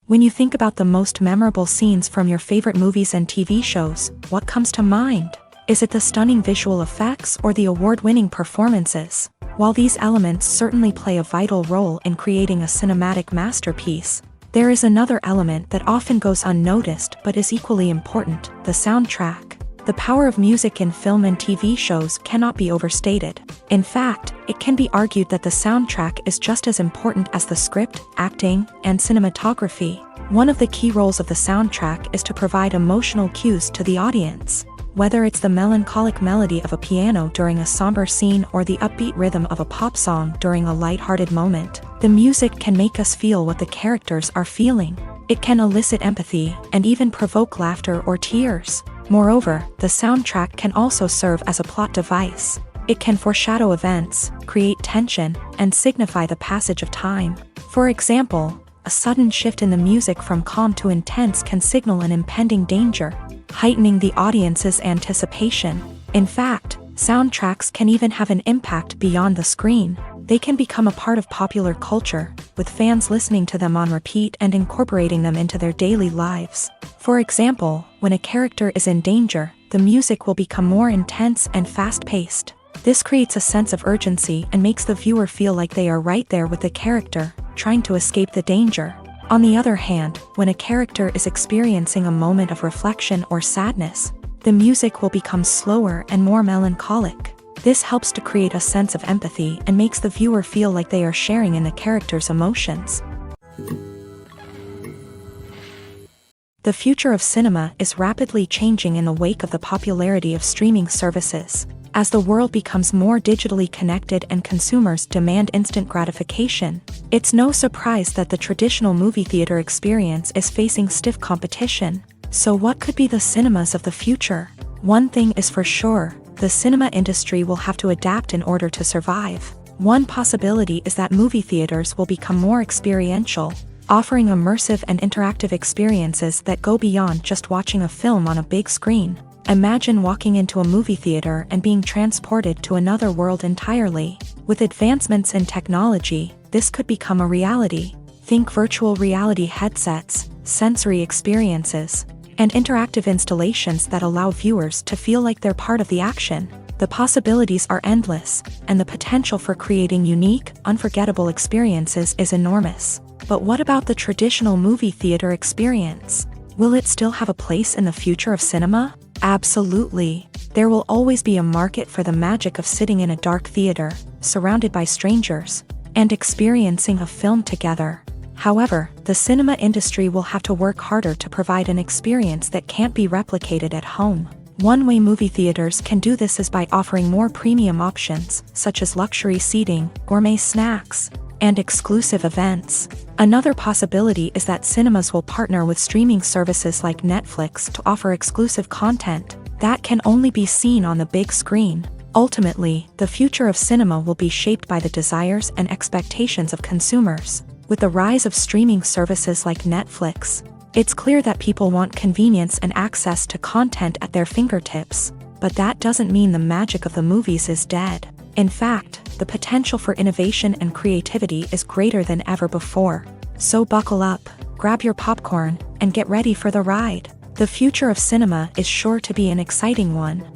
When you think about the most memorable scenes from your favorite movies and TV shows, what comes to mind? Is it the stunning visual effects or the award-winning performances? While these elements certainly play a vital role in creating a cinematic masterpiece, there is another element that often goes unnoticed but is equally important: the soundtrack. The power of music in film and TV shows cannot be overstated. In fact, it can be argued that the soundtrack is just as important as the script, acting, and cinematography. One of the key roles of the soundtrack is to provide emotional cues to the audience. Whether it's the melancholic melody of a piano during a somber scene or the upbeat rhythm of a pop song during a lighthearted moment, the music can make us feel what the characters are feeling. It can elicit empathy and even provoke laughter or tears. Moreover, the soundtrack can also serve as a plot device. It can foreshadow events, create tension, and signify the passage of time. For example, a sudden shift in the music from calm to intense can signal an impending danger, heightening the audience's anticipation. In fact, soundtracks can even have an impact beyond the screen. They can become a part of popular culture, with fans listening to them on repeat and incorporating them into their daily lives. For example, when a character is in danger, the music will become more intense and fast-paced. This creates a sense of urgency and makes the viewer feel like they are right there with the character, trying to escape the danger. On the other hand, when a character is experiencing a moment of reflection or sadness, the music will become slower and more melancholic. This helps to create a sense of empathy and makes the viewer feel like they are sharing in the character's emotions. The future of cinema is rapidly changing in the wake of the popularity of streaming services. As the world becomes more digitally connected and consumers demand instant gratification, it's no surprise that the traditional movie theater experience is facing stiff competition. So what could be the cinemas of the future? One thing is for sure: the cinema industry will have to adapt in order to survive. One possibility is that movie theaters will become more experiential, offering immersive and interactive experiences that go beyond just watching a film on a big screen. Imagine walking into a movie theater and being transported to another world entirely. With advancements in technology, this could become a reality. Think virtual reality headsets, sensory experiences, and interactive installations that allow viewers to feel like they're part of the action. The possibilities are endless, and the potential for creating unique, unforgettable experiences is enormous. But what about the traditional movie theater experience? Will it still have a place in the future of cinema? Absolutely. There will always be a market for the magic of sitting in a dark theater, surrounded by strangers, and experiencing a film together. However, the cinema industry will have to work harder to provide an experience that can't be replicated at home. One way movie theaters can do this is by offering more premium options, such as luxury seating, gourmet snacks, and exclusive events. Another possibility is that cinemas will partner with streaming services like Netflix to offer exclusive content that can only be seen on the big screen. Ultimately, the future of cinema will be shaped by the desires and expectations of consumers. With the rise of streaming services like Netflix, it's clear that people want convenience and access to content at their fingertips. But that doesn't mean the magic of the movies is dead. In fact, the potential for innovation and creativity is greater than ever before. So buckle up, grab your popcorn, and get ready for the ride. The future of cinema is sure to be an exciting one.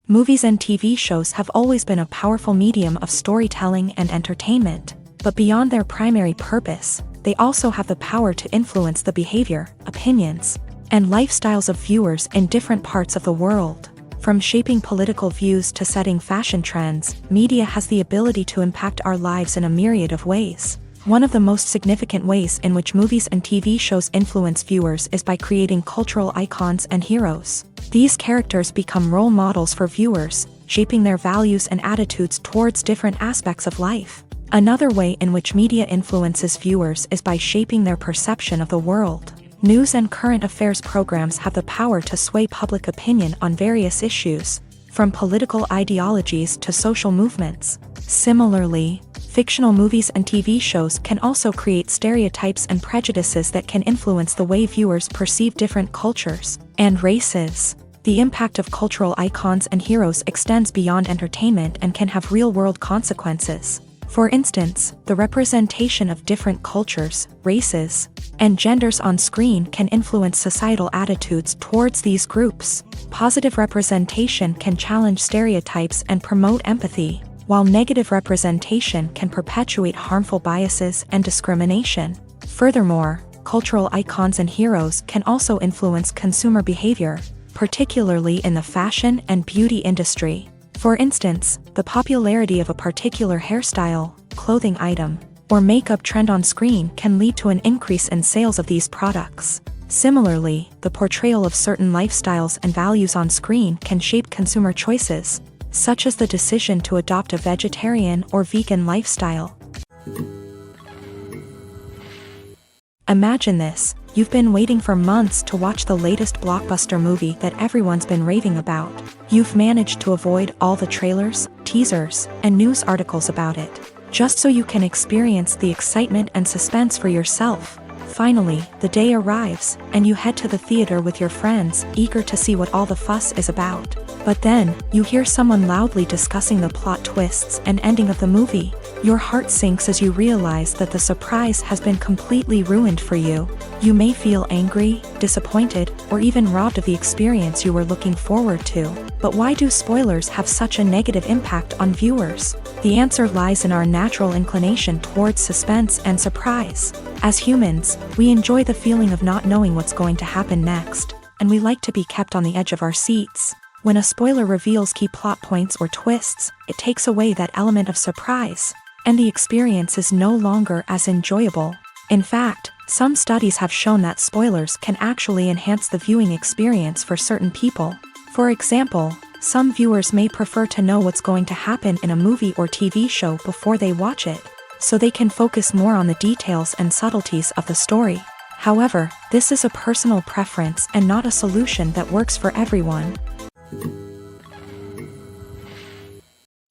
Movies and TV shows have always been a powerful medium of storytelling and entertainment. But beyond their primary purpose, they also have the power to influence the behavior, opinions, and lifestyles of viewers in different parts of the world. From shaping political views to setting fashion trends, media has the ability to impact our lives in a myriad of ways. One of the most significant ways in which movies and TV shows influence viewers is by creating cultural icons and heroes. These characters become role models for viewers, shaping their values and attitudes towards different aspects of life. Another way in which media influences viewers is by shaping their perception of the world. News and current affairs programs have the power to sway public opinion on various issues, from political ideologies to social movements. Similarly, fictional movies and TV shows can also create stereotypes and prejudices that can influence the way viewers perceive different cultures and races. The impact of cultural icons and heroes extends beyond entertainment and can have real-world consequences. For instance, the representation of different cultures, races, and genders on screen can influence societal attitudes towards these groups. Positive representation can challenge stereotypes and promote empathy, while negative representation can perpetuate harmful biases and discrimination. Furthermore, cultural icons and heroes can also influence consumer behavior, particularly in the fashion and beauty industry. For instance, the popularity of a particular hairstyle, clothing item, or makeup trend on screen can lead to an increase in sales of these products. Similarly, the portrayal of certain lifestyles and values on screen can shape consumer choices, such as the decision to adopt a vegetarian or vegan lifestyle. Imagine this. You've been waiting for months to watch the latest blockbuster movie that everyone's been raving about. You've managed to avoid all the trailers, teasers, and news articles about it, just so you can experience the excitement and suspense for yourself. Finally, the day arrives, and you head to the theater with your friends, eager to see what all the fuss is about. But then, you hear someone loudly discussing the plot twists and ending of the movie. Your heart sinks as you realize that the surprise has been completely ruined for you. You may feel angry, disappointed, or even robbed of the experience you were looking forward to. But why do spoilers have such a negative impact on viewers? The answer lies in our natural inclination towards suspense and surprise. As humans, we enjoy the feeling of not knowing what's going to happen next, and we like to be kept on the edge of our seats. When a spoiler reveals key plot points or twists, it takes away that element of surprise, and the experience is no longer as enjoyable. In fact, some studies have shown that spoilers can actually enhance the viewing experience for certain people. For example, some viewers may prefer to know what's going to happen in a movie or TV show before they watch it, so they can focus more on the details and subtleties of the story. However, this is a personal preference and not a solution that works for everyone.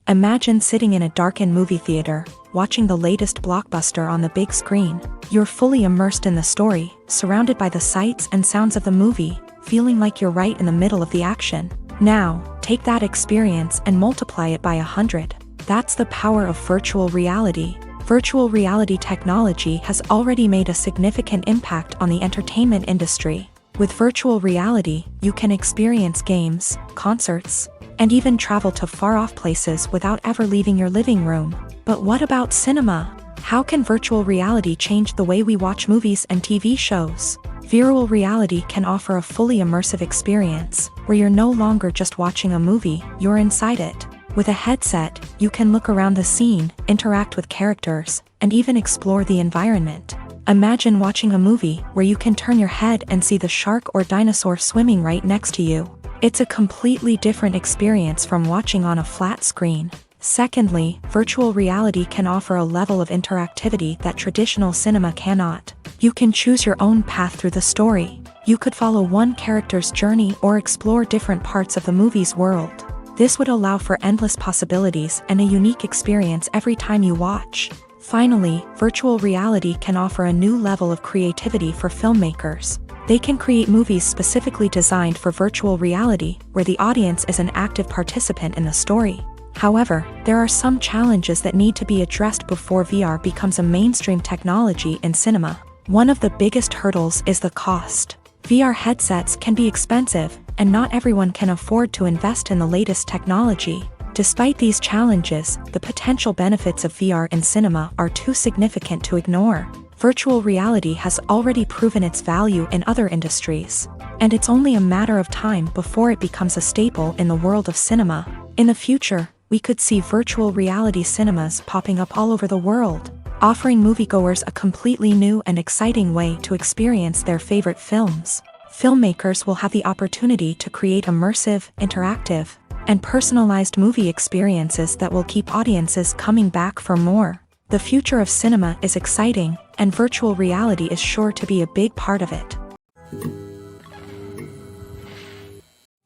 Imagine sitting in a darkened movie theater, watching the latest blockbuster on the big screen. You're fully immersed in the story, surrounded by the sights and sounds of the movie, feeling like you're right in the middle of the action. Now, take that experience and multiply it by 100. That's the power of virtual reality. Virtual reality technology has already made a significant impact on the entertainment industry. With virtual reality, you can experience games, concerts, and even travel to far-off places without ever leaving your living room. But what about cinema? How can virtual reality change the way we watch movies and TV shows? Virtual reality can offer a fully immersive experience, where you're no longer just watching a movie, you're inside it. With a headset, you can look around the scene, interact with characters, and even explore the environment. Imagine watching a movie where you can turn your head and see the shark or dinosaur swimming right next to you. It's a completely different experience from watching on a flat screen. Secondly, virtual reality can offer a level of interactivity that traditional cinema cannot. You can choose your own path through the story. You could follow one character's journey or explore different parts of the movie's world. This would allow for endless possibilities and a unique experience every time you watch. Finally, virtual reality can offer a new level of creativity for filmmakers. They can create movies specifically designed for virtual reality, where the audience is an active participant in the story. However, there are some challenges that need to be addressed before VR becomes a mainstream technology in cinema. One of the biggest hurdles is the cost. VR headsets can be expensive, and not everyone can afford to invest in the latest technology. Despite these challenges, the potential benefits of VR in cinema are too significant to ignore. Virtual reality has already proven its value in other industries, and it's only a matter of time before it becomes a staple in the world of cinema. In the future, we could see virtual reality cinemas popping up all over the world, offering moviegoers a completely new and exciting way to experience their favorite films. Filmmakers will have the opportunity to create immersive, interactive, and personalized movie experiences that will keep audiences coming back for more. The future of cinema is exciting, and virtual reality is sure to be a big part of it.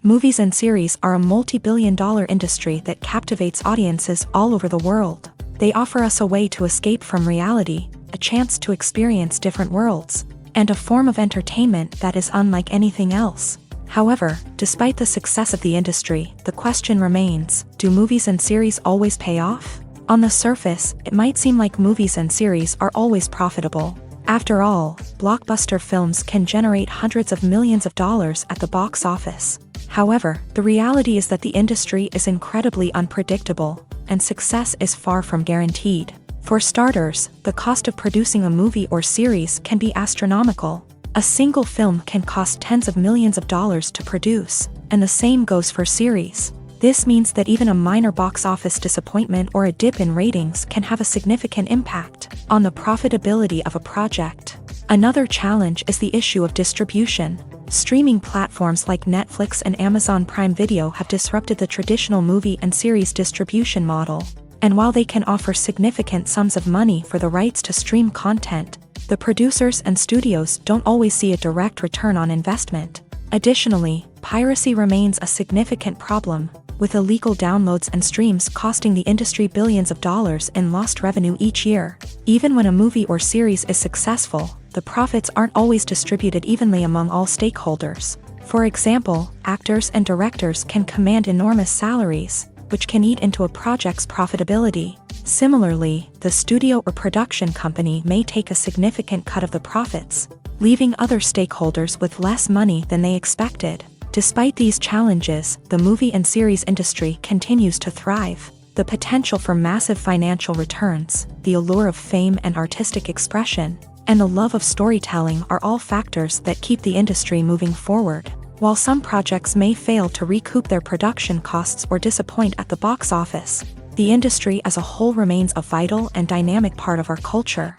Movies and series are a multi-billion-dollar industry that captivates audiences all over the world. They offer us a way to escape from reality, a chance to experience different worlds, and a form of entertainment that is unlike anything else. However, despite the success of the industry, the question remains, do movies and series always pay off? On the surface, it might seem like movies and series are always profitable. After all, blockbuster films can generate hundreds of millions of dollars at the box office. However, the reality is that the industry is incredibly unpredictable, and success is far from guaranteed. For starters, the cost of producing a movie or series can be astronomical. A single film can cost tens of millions of dollars to produce, and the same goes for series. This means that even a minor box office disappointment or a dip in ratings can have a significant impact on the profitability of a project. Another challenge is the issue of distribution. Streaming platforms like Netflix and Amazon Prime Video have disrupted the traditional movie and series distribution model. And while they can offer significant sums of money for the rights to stream content, the producers and studios don't always see a direct return on investment. Additionally, piracy remains a significant problem, with illegal downloads and streams costing the industry billions of dollars in lost revenue each year. Even when a movie or series is successful, the profits aren't always distributed evenly among all stakeholders. For example, actors and directors can command enormous salaries, which can eat into a project's profitability. Similarly, the studio or production company may take a significant cut of the profits, leaving other stakeholders with less money than they expected. Despite these challenges, the movie and series industry continues to thrive. The potential for massive financial returns, the allure of fame and artistic expression, and the love of storytelling are all factors that keep the industry moving forward. While some projects may fail to recoup their production costs or disappoint at the box office, the industry as a whole remains a vital and dynamic part of our culture.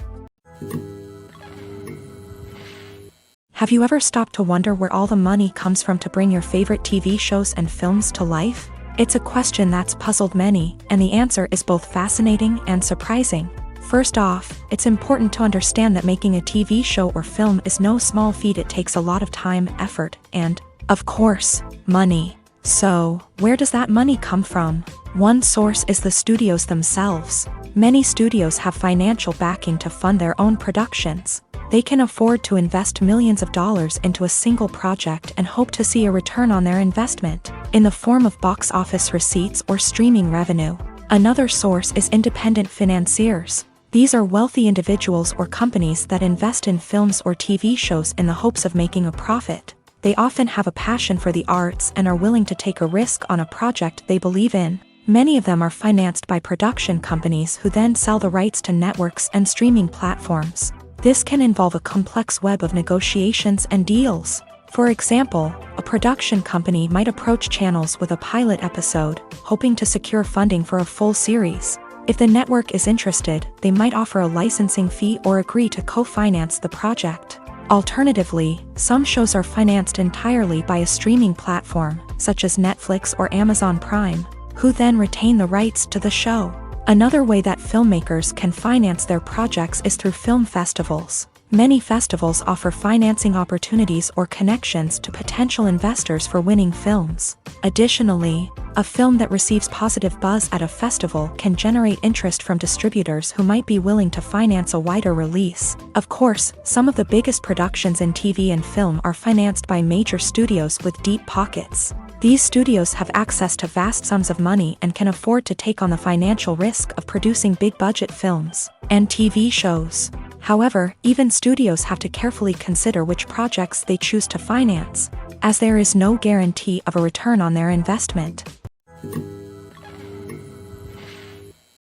Have you ever stopped to wonder where all the money comes from to bring your favorite TV shows and films to life? It's a question that's puzzled many, and the answer is both fascinating and surprising. First off, it's important to understand that making a TV show or film is no small feat. It takes a lot of time, effort, and, of course, money. So, where does that money come from? One source is the studios themselves. Many studios have financial backing to fund their own productions. They can afford to invest millions of dollars into a single project and hope to see a return on their investment in the form of box office receipts or streaming revenue. Another source is independent financiers. These are wealthy individuals or companies that invest in films or TV shows in the hopes of making a profit. They often have a passion for the arts and are willing to take a risk on a project they believe in. Many of them are financed by production companies who then sell the rights to networks and streaming platforms. This can involve a complex web of negotiations and deals. For example, a production company might approach channels with a pilot episode, hoping to secure funding for a full series. If the network is interested, they might offer a licensing fee or agree to co-finance the project. Alternatively, some shows are financed entirely by a streaming platform, such as Netflix or Amazon Prime, who then retain the rights to the show. Another way that filmmakers can finance their projects is through film festivals. Many festivals offer financing opportunities or connections to potential investors for winning films. Additionally, a film that receives positive buzz at a festival can generate interest from distributors who might be willing to finance a wider release. Of course, some of the biggest productions in TV and film are financed by major studios with deep pockets. These studios have access to vast sums of money and can afford to take on the financial risk of producing big-budget films and TV shows. However, even studios have to carefully consider which projects they choose to finance, as there is no guarantee of a return on their investment.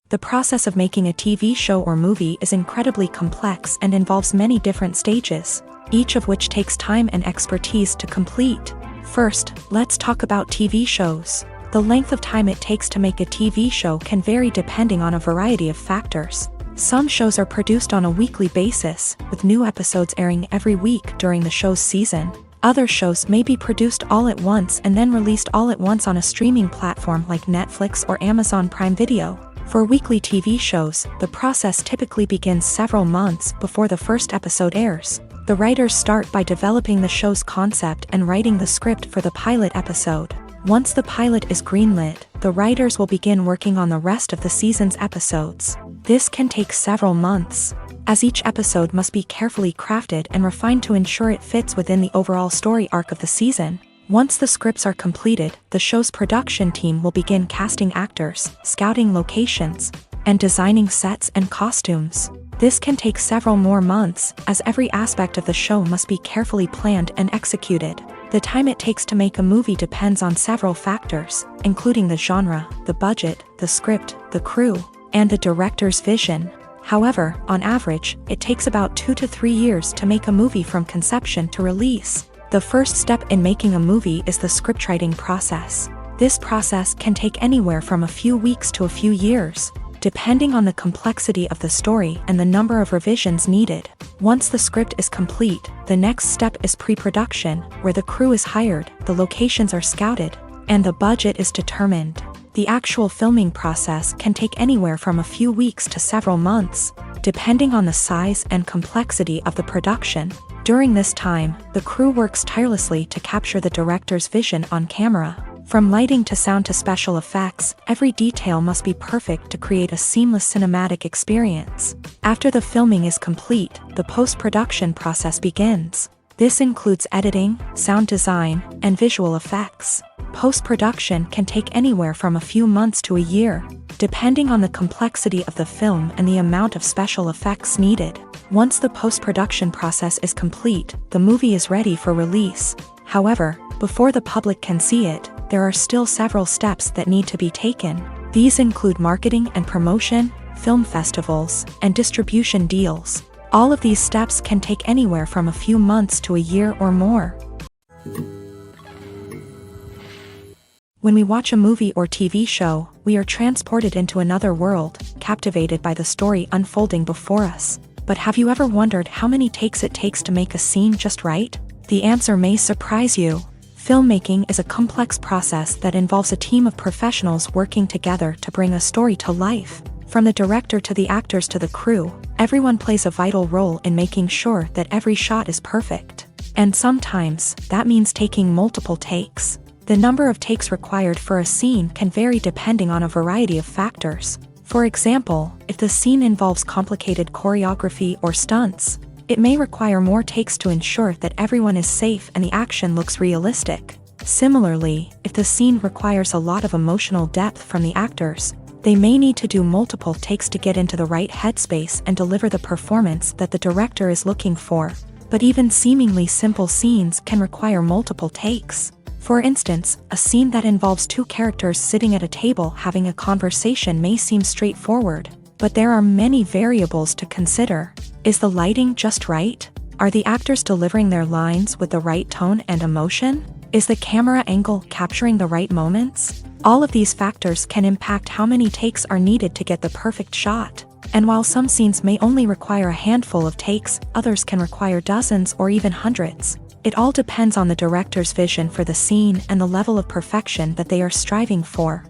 The process of making a TV show or movie is incredibly complex and involves many different stages, each of which takes time and expertise to complete. First, let's talk about TV shows. The length of time it takes to make a TV show can vary depending on a variety of factors. Some shows are produced on a weekly basis, with new episodes airing every week during the show's season. Other shows may be produced all at once and then released all at once on a streaming platform like Netflix or Amazon Prime Video. For weekly TV shows, the process typically begins several months before the first episode airs. The writers start by developing the show's concept and writing the script for the pilot episode. Once the pilot is greenlit, the writers will begin working on the rest of the season's episodes. This can take several months, as each episode must be carefully crafted and refined to ensure it fits within the overall story arc of the season. Once the scripts are completed, the show's production team will begin casting actors, scouting locations, and designing sets and costumes. This can take several more months, as every aspect of the show must be carefully planned and executed. The time it takes to make a movie depends on several factors, including the genre, the budget, the script, the crew, and the director's vision. However, on average, it takes about 2 to 3 years to make a movie from conception to release. The first step in making a movie is the scriptwriting process. This process can take anywhere from a few weeks to a few years, depending on the complexity of the story and the number of revisions needed. Once the script is complete, the next step is pre-production, where the crew is hired, the locations are scouted, and the budget is determined. The actual filming process can take anywhere from a few weeks to several months, depending on the size and complexity of the production. During this time, the crew works tirelessly to capture the director's vision on camera. From lighting to sound to special effects, every detail must be perfect to create a seamless cinematic experience. After the filming is complete, the post-production process begins. This includes editing, sound design, and visual effects. Post-production can take anywhere from a few months to a year, depending on the complexity of the film and the amount of special effects needed. Once the post-production process is complete, the movie is ready for release. However, before the public can see it, there are still several steps that need to be taken. These include marketing and promotion, film festivals, and distribution deals. All of these steps can take anywhere from a few months to a year or more. When we watch a movie or TV show, we are transported into another world, captivated by the story unfolding before us. But have you ever wondered how many takes it takes to make a scene just right? The answer may surprise you. Filmmaking is a complex process that involves a team of professionals working together to bring a story to life. From the director to the actors to the crew, everyone plays a vital role in making sure that every shot is perfect. And sometimes, that means taking multiple takes. The number of takes required for a scene can vary depending on a variety of factors. For example, if the scene involves complicated choreography or stunts, it may require more takes to ensure that everyone is safe and the action looks realistic. Similarly, if the scene requires a lot of emotional depth from the actors, They may need to do multiple takes to get into the right headspace and deliver the performance that the director is looking for. But even seemingly simple scenes can require multiple takes. For instance, a scene that involves two characters sitting at a table having a conversation may seem straightforward, but there are many variables to consider. Is the lighting just right? Are the actors delivering their lines with the right tone and emotion? Is the camera angle capturing the right moments? All of these factors can impact how many takes are needed to get the perfect shot. And while some scenes may only require a handful of takes, others can require dozens or even hundreds. It all depends on the director's vision for the scene and the level of perfection that they are striving for.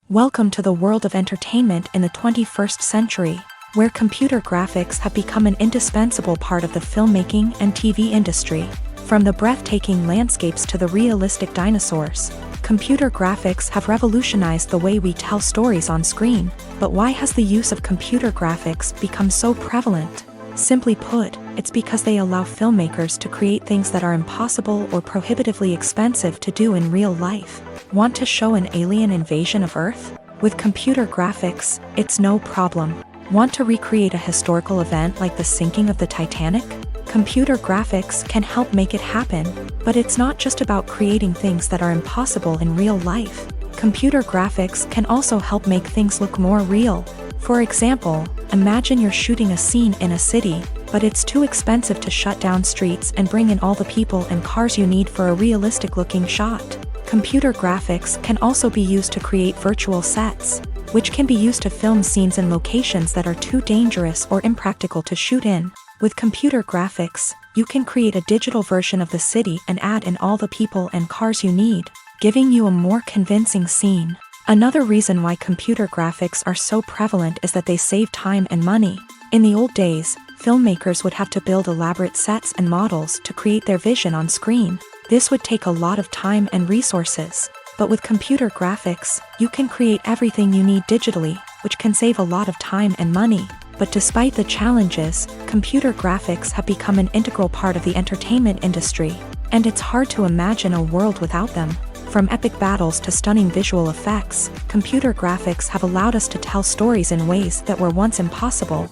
Welcome to the world of entertainment in the 21st century, where computer graphics have become an indispensable part of the filmmaking and TV industry. From the breathtaking landscapes to the realistic dinosaurs, computer graphics have revolutionized the way we tell stories on screen. But why has the use of computer graphics become so prevalent? Simply put, it's because they allow filmmakers to create things that are impossible or prohibitively expensive to do in real life. Want to show an alien invasion of Earth? With computer graphics, it's no problem. Want to recreate a historical event like the sinking of the Titanic? Computer graphics can help make it happen. But it's not just about creating things that are impossible in real life. Computer graphics can also help make things look more real. For example, imagine you're shooting a scene in a city, but it's too expensive to shut down streets and bring in all the people and cars you need for a realistic-looking shot. Computer graphics can also be used to create virtual sets, which can be used to film scenes in locations that are too dangerous or impractical to shoot in. With computer graphics, you can create a digital version of the city and add in all the people and cars you need, giving you a more convincing scene. Another reason why computer graphics are so prevalent is that they save time and money. In the old days, filmmakers would have to build elaborate sets and models to create their vision on screen. This would take a lot of time and resources. But with computer graphics, you can create everything you need digitally, which can save a lot of time and money. But despite the challenges, computer graphics have become an integral part of the entertainment industry, and it's hard to imagine a world without them. From epic battles to stunning visual effects, computer graphics have allowed us to tell stories in ways that were once impossible.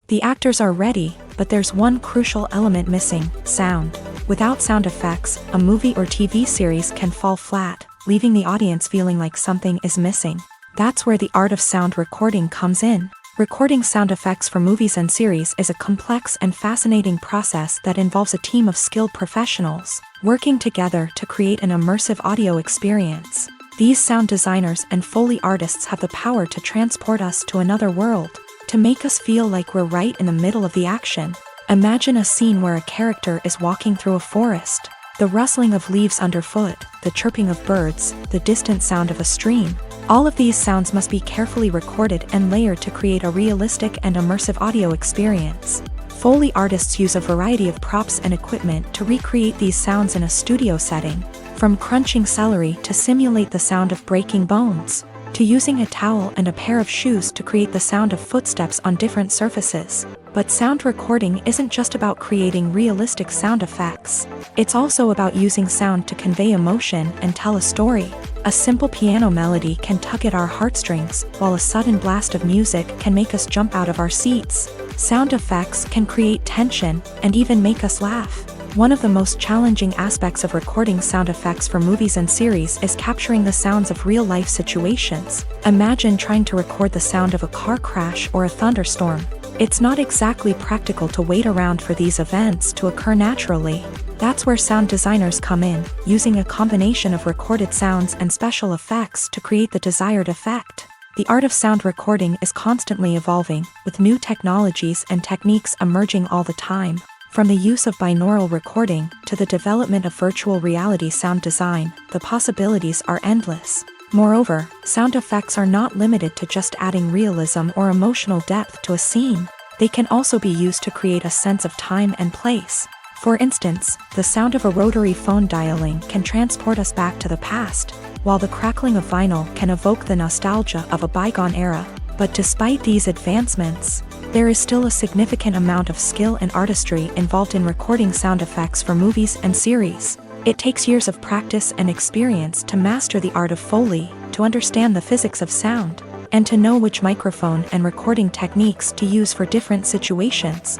The actors are ready, but there's one crucial element missing: sound. Without sound effects, a movie or TV series can fall flat, leaving the audience feeling like something is missing. That's where the art of sound recording comes in. Recording sound effects for movies and series is a complex and fascinating process that involves a team of skilled professionals working together to create an immersive audio experience. These sound designers and Foley artists have the power to transport us to another world, to make us feel like we're right in the middle of the action. Imagine a scene where a character is walking through a forest. The rustling of leaves underfoot, the chirping of birds, the distant sound of a stream. All of these sounds must be carefully recorded and layered to create a realistic and immersive audio experience. Foley artists use a variety of props and equipment to recreate these sounds in a studio setting, from crunching celery to simulate the sound of breaking bones, to using a towel and a pair of shoes to create the sound of footsteps on different surfaces. But sound recording isn't just about creating realistic sound effects. It's also about using sound to convey emotion and tell a story. A simple piano melody can tug at our heartstrings, while a sudden blast of music can make us jump out of our seats. Sound effects can create tension and even make us laugh. One of the most challenging aspects of recording sound effects for movies and series is capturing the sounds of real-life situations. Imagine trying to record the sound of a car crash or a thunderstorm. It's not exactly practical to wait around for these events to occur naturally. That's where sound designers come in, using a combination of recorded sounds and special effects to create the desired effect. The art of sound recording is constantly evolving, with new technologies and techniques emerging all the time. From the use of binaural recording to the development of virtual reality sound design, the possibilities are endless. Moreover, sound effects are not limited to just adding realism or emotional depth to a scene. They can also be used to create a sense of time and place. For instance, the sound of a rotary phone dialing can transport us back to the past, while the crackling of vinyl can evoke the nostalgia of a bygone era. But despite these advancements, there is still a significant amount of skill and artistry involved in recording sound effects for movies and series. It takes years of practice and experience to master the art of Foley, to understand the physics of sound, and to know which microphone and recording techniques to use for different situations.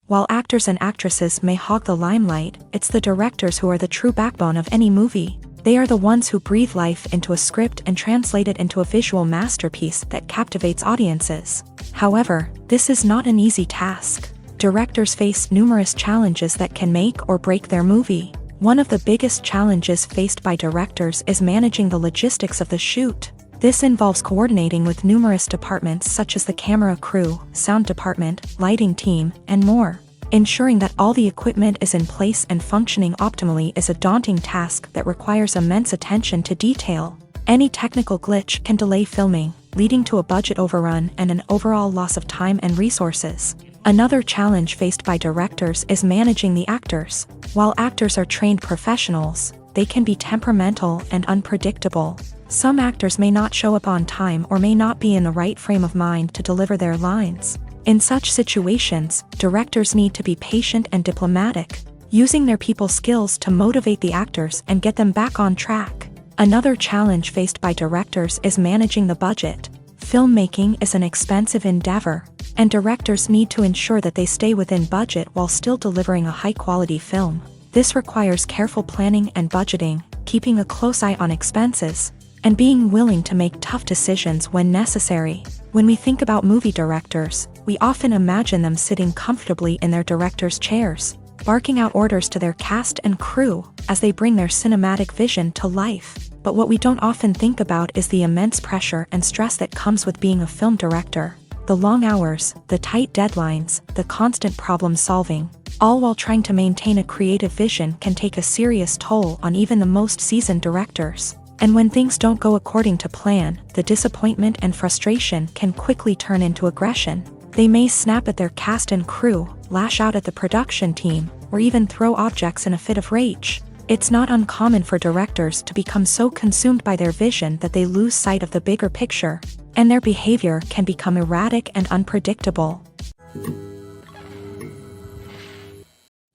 While actors and actresses may hog the limelight, it's the directors who are the true backbone of any movie. They are the ones who breathe life into a script and translate it into a visual masterpiece that captivates audiences. However, this is not an easy task. Directors face numerous challenges that can make or break their movie. One of the biggest challenges faced by directors is managing the logistics of the shoot. This involves coordinating with numerous departments such as the camera crew, sound department, lighting team, and more. Ensuring that all the equipment is in place and functioning optimally is a daunting task that requires immense attention to detail. Any technical glitch can delay filming, leading to a budget overrun and an overall loss of time and resources. Another challenge faced by directors is managing the actors. While actors are trained professionals, they can be temperamental and unpredictable. Some actors may not show up on time or may not be in the right frame of mind to deliver their lines. In such situations, directors need to be patient and diplomatic, using their people skills to motivate the actors and get them back on track. Another challenge faced by directors is managing the budget. Filmmaking is an expensive endeavor, and directors need to ensure that they stay within budget while still delivering a high-quality film. This requires careful planning and budgeting, keeping a close eye on expenses, and being willing to make tough decisions when necessary. When we think about movie directors, we often imagine them sitting comfortably in their director's chairs, barking out orders to their cast and crew as they bring their cinematic vision to life. But what we don't often think about is the immense pressure and stress that comes with being a film director. The long hours, the tight deadlines, the constant problem solving, all while trying to maintain a creative vision can take a serious toll on even the most seasoned directors. And when things don't go according to plan, the disappointment and frustration can quickly turn into aggression. They may snap at their cast and crew, lash out at the production team, or even throw objects in a fit of rage. It's not uncommon for directors to become so consumed by their vision that they lose sight of the bigger picture, and their behavior can become erratic and unpredictable.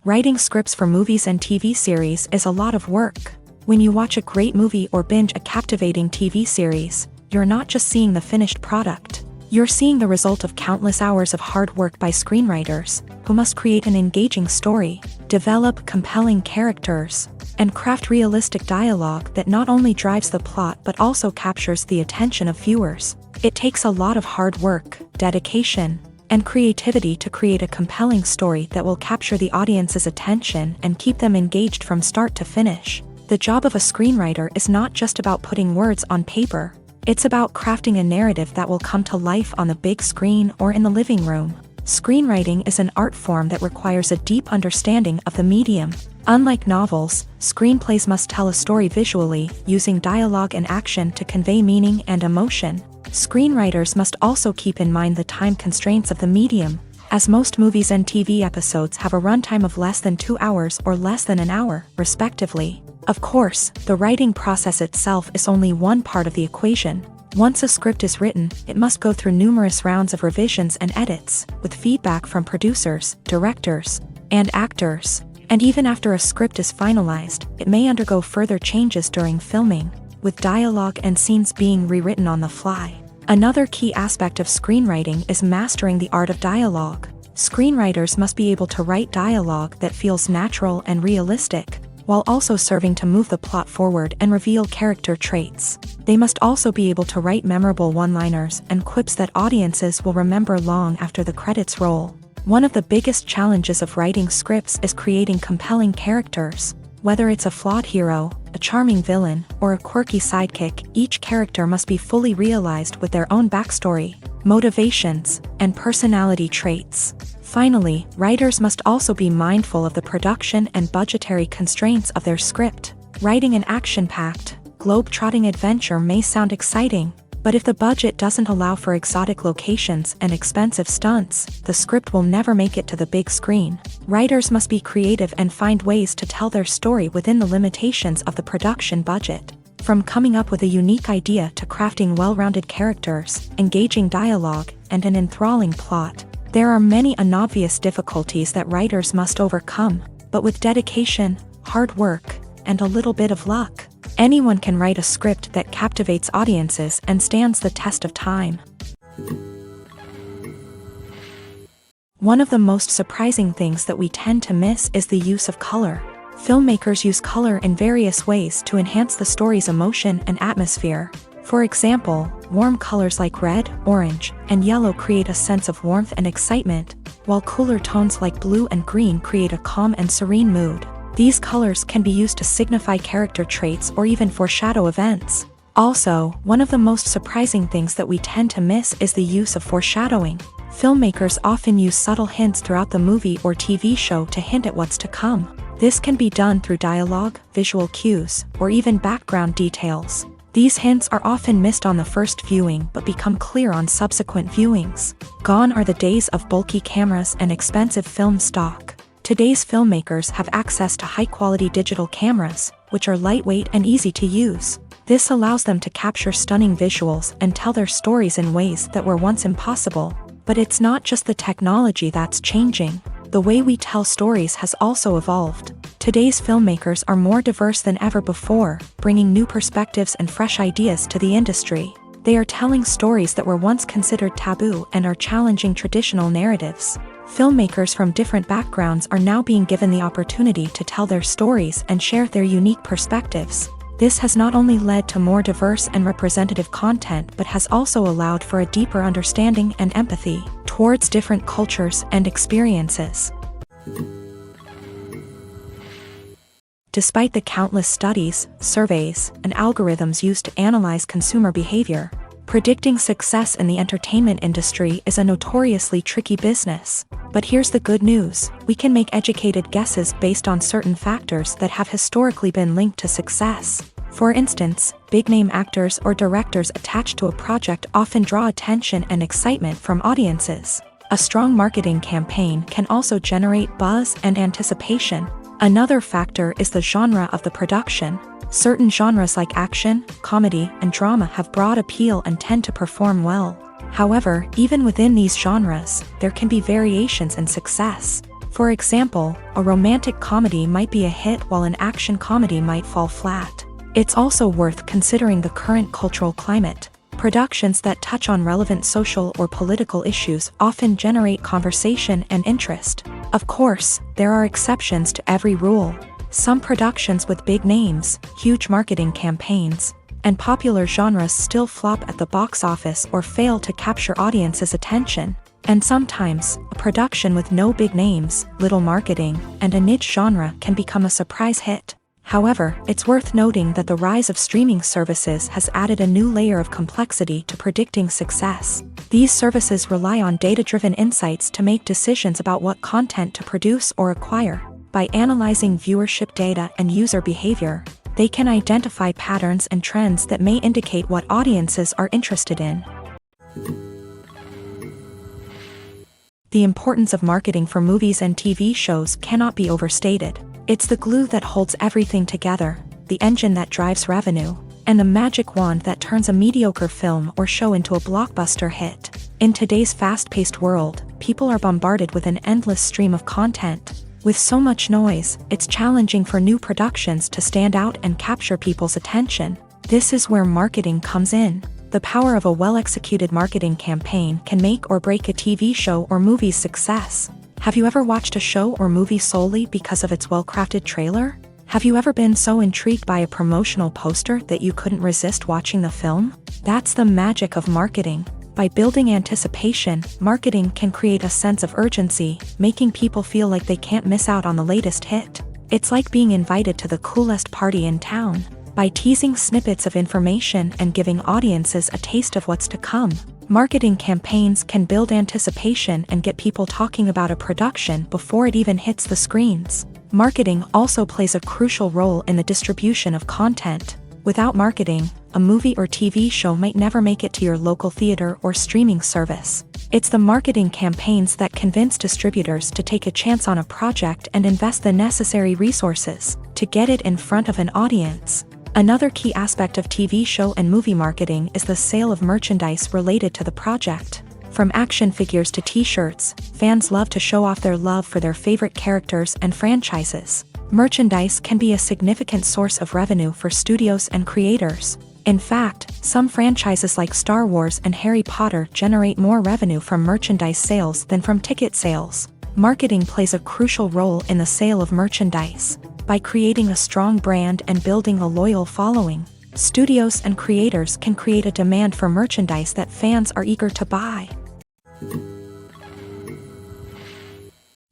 Writing scripts for movies and TV series is a lot of work. When you watch a great movie or binge a captivating TV series, you're not just seeing the finished product. You're seeing the result of countless hours of hard work by screenwriters, who must create an engaging story, develop compelling characters, and craft realistic dialogue that not only drives the plot but also captures the attention of viewers. It takes a lot of hard work, dedication, and creativity to create a compelling story that will capture the audience's attention and keep them engaged from start to finish. The job of a screenwriter is not just about putting words on paper. It's about crafting a narrative that will come to life on the big screen or in the living room. Screenwriting is an art form that requires a deep understanding of the medium. Unlike novels, screenplays must tell a story visually, using dialogue and action to convey meaning and emotion. Screenwriters must also keep in mind the time constraints of the medium, as most movies and TV episodes have a runtime of less than 2 hours or less than an hour, respectively. Of course, the writing process itself is only one part of the equation. Once a script is written, it must go through numerous rounds of revisions and edits, with feedback from producers, directors, and actors. And even after a script is finalized, it may undergo further changes during filming, with dialogue and scenes being rewritten on the fly. Another key aspect of screenwriting is mastering the art of dialogue. Screenwriters must be able to write dialogue that feels natural and realistic, while also serving to move the plot forward and reveal character traits. They must also be able to write memorable one-liners and quips that audiences will remember long after the credits roll. One of the biggest challenges of writing scripts is creating compelling characters. Whether it's a flawed hero, a charming villain, or a quirky sidekick, each character must be fully realized with their own backstory, motivations, and personality traits. Finally, writers must also be mindful of the production and budgetary constraints of their script. Writing an action-packed, globe-trotting adventure may sound exciting, but if the budget doesn't allow for exotic locations and expensive stunts, the script will never make it to the big screen. Writers must be creative and find ways to tell their story within the limitations of the production budget. From coming up with a unique idea to crafting well-rounded characters, engaging dialogue, and an enthralling plot, There are many unobvious difficulties that writers must overcome, but with dedication, hard work, and a little bit of luck, anyone can write a script that captivates audiences and stands the test of time. One of the most surprising things that we tend to miss is the use of color. Filmmakers use color in various ways to enhance the story's emotion and atmosphere. For example, warm colors like red, orange, and yellow create a sense of warmth and excitement, while cooler tones like blue and green create a calm and serene mood. These colors can be used to signify character traits or even foreshadow events. Also, one of the most surprising things that we tend to miss is the use of foreshadowing. Filmmakers often use subtle hints throughout the movie or TV show to hint at what's to come. This can be done through dialogue, visual cues, or even background details. These hints are often missed on the first viewing but become clear on subsequent viewings. Gone are the days of bulky cameras and expensive film stock. Today's filmmakers have access to high-quality digital cameras, which are lightweight and easy to use. This allows them to capture stunning visuals and tell their stories in ways that were once impossible. But it's not just the technology that's changing. The way we tell stories has also evolved. Today's filmmakers are more diverse than ever before, bringing new perspectives and fresh ideas to the industry. They are telling stories that were once considered taboo and are challenging traditional narratives. Filmmakers from different backgrounds are now being given the opportunity to tell their stories and share their unique perspectives. This has not only led to more diverse and representative content but has also allowed for a deeper understanding and empathy towards different cultures and experiences. Despite the countless studies, surveys, and algorithms used to analyze consumer behavior, predicting success in the entertainment industry is a notoriously tricky business. But here's the good news: we can make educated guesses based on certain factors that have historically been linked to success. For instance, big-name actors or directors attached to a project often draw attention and excitement from audiences. A strong marketing campaign can also generate buzz and anticipation. Another factor is the genre of the production. Certain genres like action, comedy, and drama have broad appeal and tend to perform well. However, even within these genres, there can be variations in success. For example, a romantic comedy might be a hit while an action comedy might fall flat. It's also worth considering the current cultural climate. Productions that touch on relevant social or political issues often generate conversation and interest. Of course, there are exceptions to every rule. Some productions with big names, huge marketing campaigns, and popular genres still flop at the box office or fail to capture audiences' attention. And sometimes, a production with no big names, little marketing, and a niche genre can become a surprise hit. However, it's worth noting that the rise of streaming services has added a new layer of complexity to predicting success. These services rely on data-driven insights to make decisions about what content to produce or acquire. By analyzing viewership data and user behavior, they can identify patterns and trends that may indicate what audiences are interested in. The importance of marketing for movies and TV shows cannot be overstated. It's the glue that holds everything together, the engine that drives revenue, and the magic wand that turns a mediocre film or show into a blockbuster hit. In today's fast-paced world, people are bombarded with an endless stream of content. With so much noise, it's challenging for new productions to stand out and capture people's attention. This is where marketing comes in. The power of a well-executed marketing campaign can make or break a TV show or movie's success. Have you ever watched a show or movie solely because of its well-crafted trailer? Have you ever been so intrigued by a promotional poster that you couldn't resist watching the film? That's the magic of marketing. By building anticipation, marketing can create a sense of urgency, making people feel like they can't miss out on the latest hit. It's like being invited to the coolest party in town. By teasing snippets of information and giving audiences a taste of what's to come, marketing campaigns can build anticipation and get people talking about a production before it even hits the screens. Marketing also plays a crucial role in the distribution of content. Without marketing, a movie or TV show might never make it to your local theater or streaming service. It's the marketing campaigns that convince distributors to take a chance on a project and invest the necessary resources to get it in front of an audience. Another key aspect of TV show and movie marketing is the sale of merchandise related to the project. From action figures to t-shirts, fans love to show off their love for their favorite characters and franchises. Merchandise can be a significant source of revenue for studios and creators. In fact, some franchises like Star Wars and Harry Potter generate more revenue from merchandise sales than from ticket sales. Marketing plays a crucial role in the sale of merchandise. By creating a strong brand and building a loyal following, studios and creators can create a demand for merchandise that fans are eager to buy.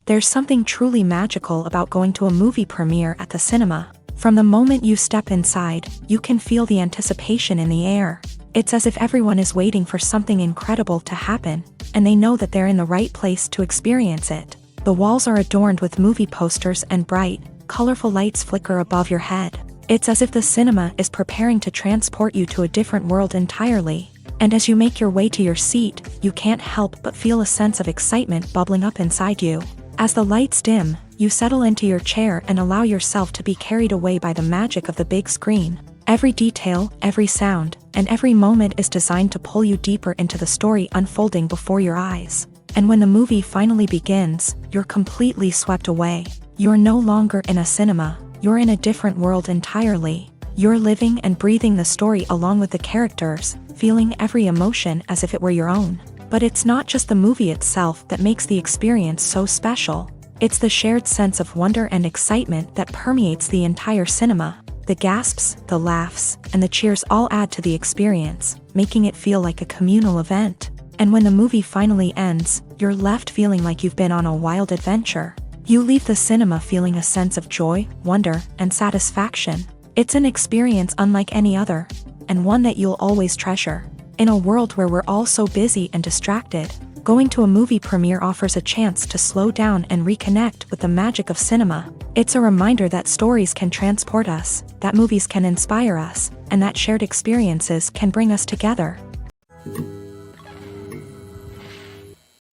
There's something truly magical about going to a movie premiere at the cinema. From the moment you step inside, you can feel the anticipation in the air. It's as if everyone is waiting for something incredible to happen, and they know that they're in the right place to experience it. The walls are adorned with movie posters and bright, colorful lights flicker above your head. It's as if the cinema is preparing to transport you to a different world entirely. And as you make your way to your seat, you can't help but feel a sense of excitement bubbling up inside you. As the lights dim, you settle into your chair and allow yourself to be carried away by the magic of the big screen. Every detail, every sound, and every moment is designed to pull you deeper into the story unfolding before your eyes. And when the movie finally begins, you're completely swept away. You're no longer in a cinema, you're in a different world entirely. You're living and breathing the story along with the characters, feeling every emotion as if it were your own. But it's not just the movie itself that makes the experience so special. It's the shared sense of wonder and excitement that permeates the entire cinema. The gasps, the laughs, and the cheers all add to the experience, making it feel like a communal event. And when the movie finally ends, you're left feeling like you've been on a wild adventure. You leave the cinema feeling a sense of joy, wonder, and satisfaction. It's an experience unlike any other, and one that you'll always treasure. In a world where we're all so busy and distracted, going to a movie premiere offers a chance to slow down and reconnect with the magic of cinema. It's a reminder that stories can transport us, that movies can inspire us, and that shared experiences can bring us together.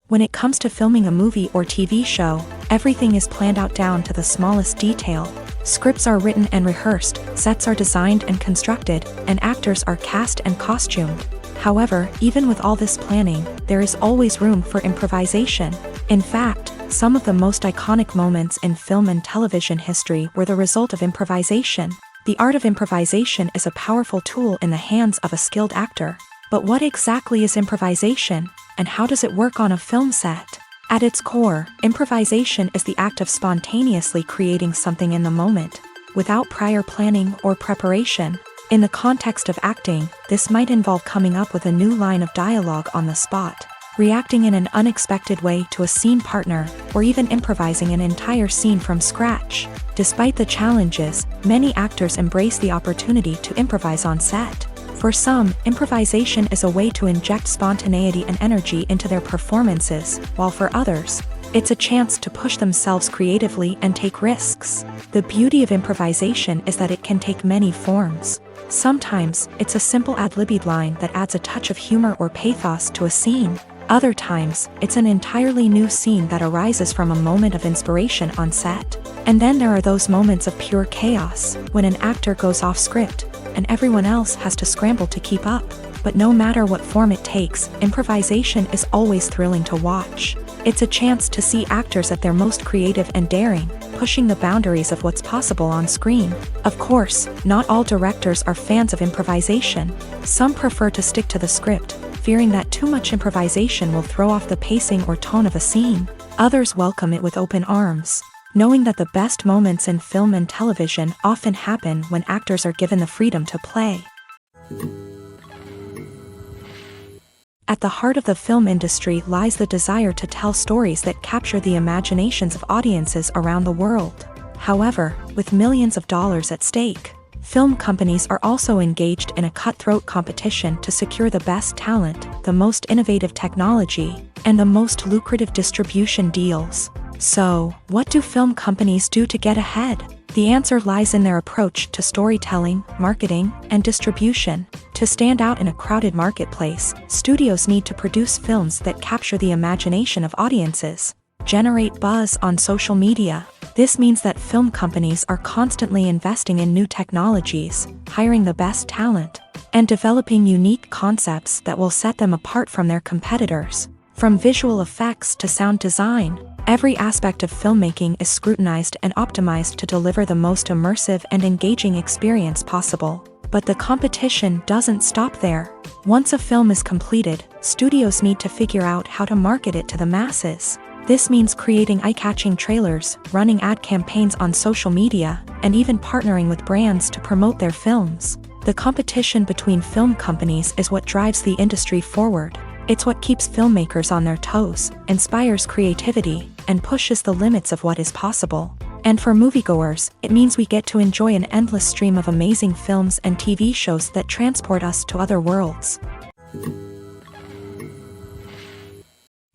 When it comes to filming a movie or TV show, everything is planned out down to the smallest detail. Scripts are written and rehearsed, sets are designed and constructed, and actors are cast and costumed. However, even with all this planning, there is always room for improvisation. In fact, some of the most iconic moments in film and television history were the result of improvisation. The art of improvisation is a powerful tool in the hands of a skilled actor. But what exactly is improvisation, and how does it work on a film set? At its core, improvisation is the act of spontaneously creating something in the moment, without prior planning or preparation. In the context of acting, this might involve coming up with a new line of dialogue on the spot, reacting in an unexpected way to a scene partner, or even improvising an entire scene from scratch. Despite the challenges, many actors embrace the opportunity to improvise on set. For some, improvisation is a way to inject spontaneity and energy into their performances, while for others, it's a chance to push themselves creatively and take risks. The beauty of improvisation is that it can take many forms. Sometimes, it's a simple ad-libbed line that adds a touch of humor or pathos to a scene. Other times, it's an entirely new scene that arises from a moment of inspiration on set. And then there are those moments of pure chaos, when an actor goes off script, and everyone else has to scramble to keep up. But no matter what form it takes, improvisation is always thrilling to watch. It's a chance to see actors at their most creative and daring, pushing the boundaries of what's possible on screen. Of course, not all directors are fans of improvisation. Some prefer to stick to the script, fearing that too much improvisation will throw off the pacing or tone of a scene. Others welcome it with open arms, knowing that the best moments in film and television often happen when actors are given the freedom to play. At the heart of the film industry lies the desire to tell stories that capture the imaginations of audiences around the world. However, with millions of dollars at stake, film companies are also engaged in a cutthroat competition to secure the best talent, the most innovative technology, and the most lucrative distribution deals. So, what do film companies do to get ahead? The answer lies in their approach to storytelling, marketing, and distribution. To stand out in a crowded marketplace, studios need to produce films that capture the imagination of audiences, generate buzz on social media. This means that film companies are constantly investing in new technologies, hiring the best talent, and developing unique concepts that will set them apart from their competitors. From visual effects to sound design, every aspect of filmmaking is scrutinized and optimized to deliver the most immersive and engaging experience possible. But the competition doesn't stop there. Once a film is completed, studios need to figure out how to market it to the masses. This means creating eye-catching trailers, running ad campaigns on social media, and even partnering with brands to promote their films. The competition between film companies is what drives the industry forward. It's what keeps filmmakers on their toes, inspires creativity, and pushes the limits of what is possible. And for moviegoers, it means we get to enjoy an endless stream of amazing films and TV shows that transport us to other worlds.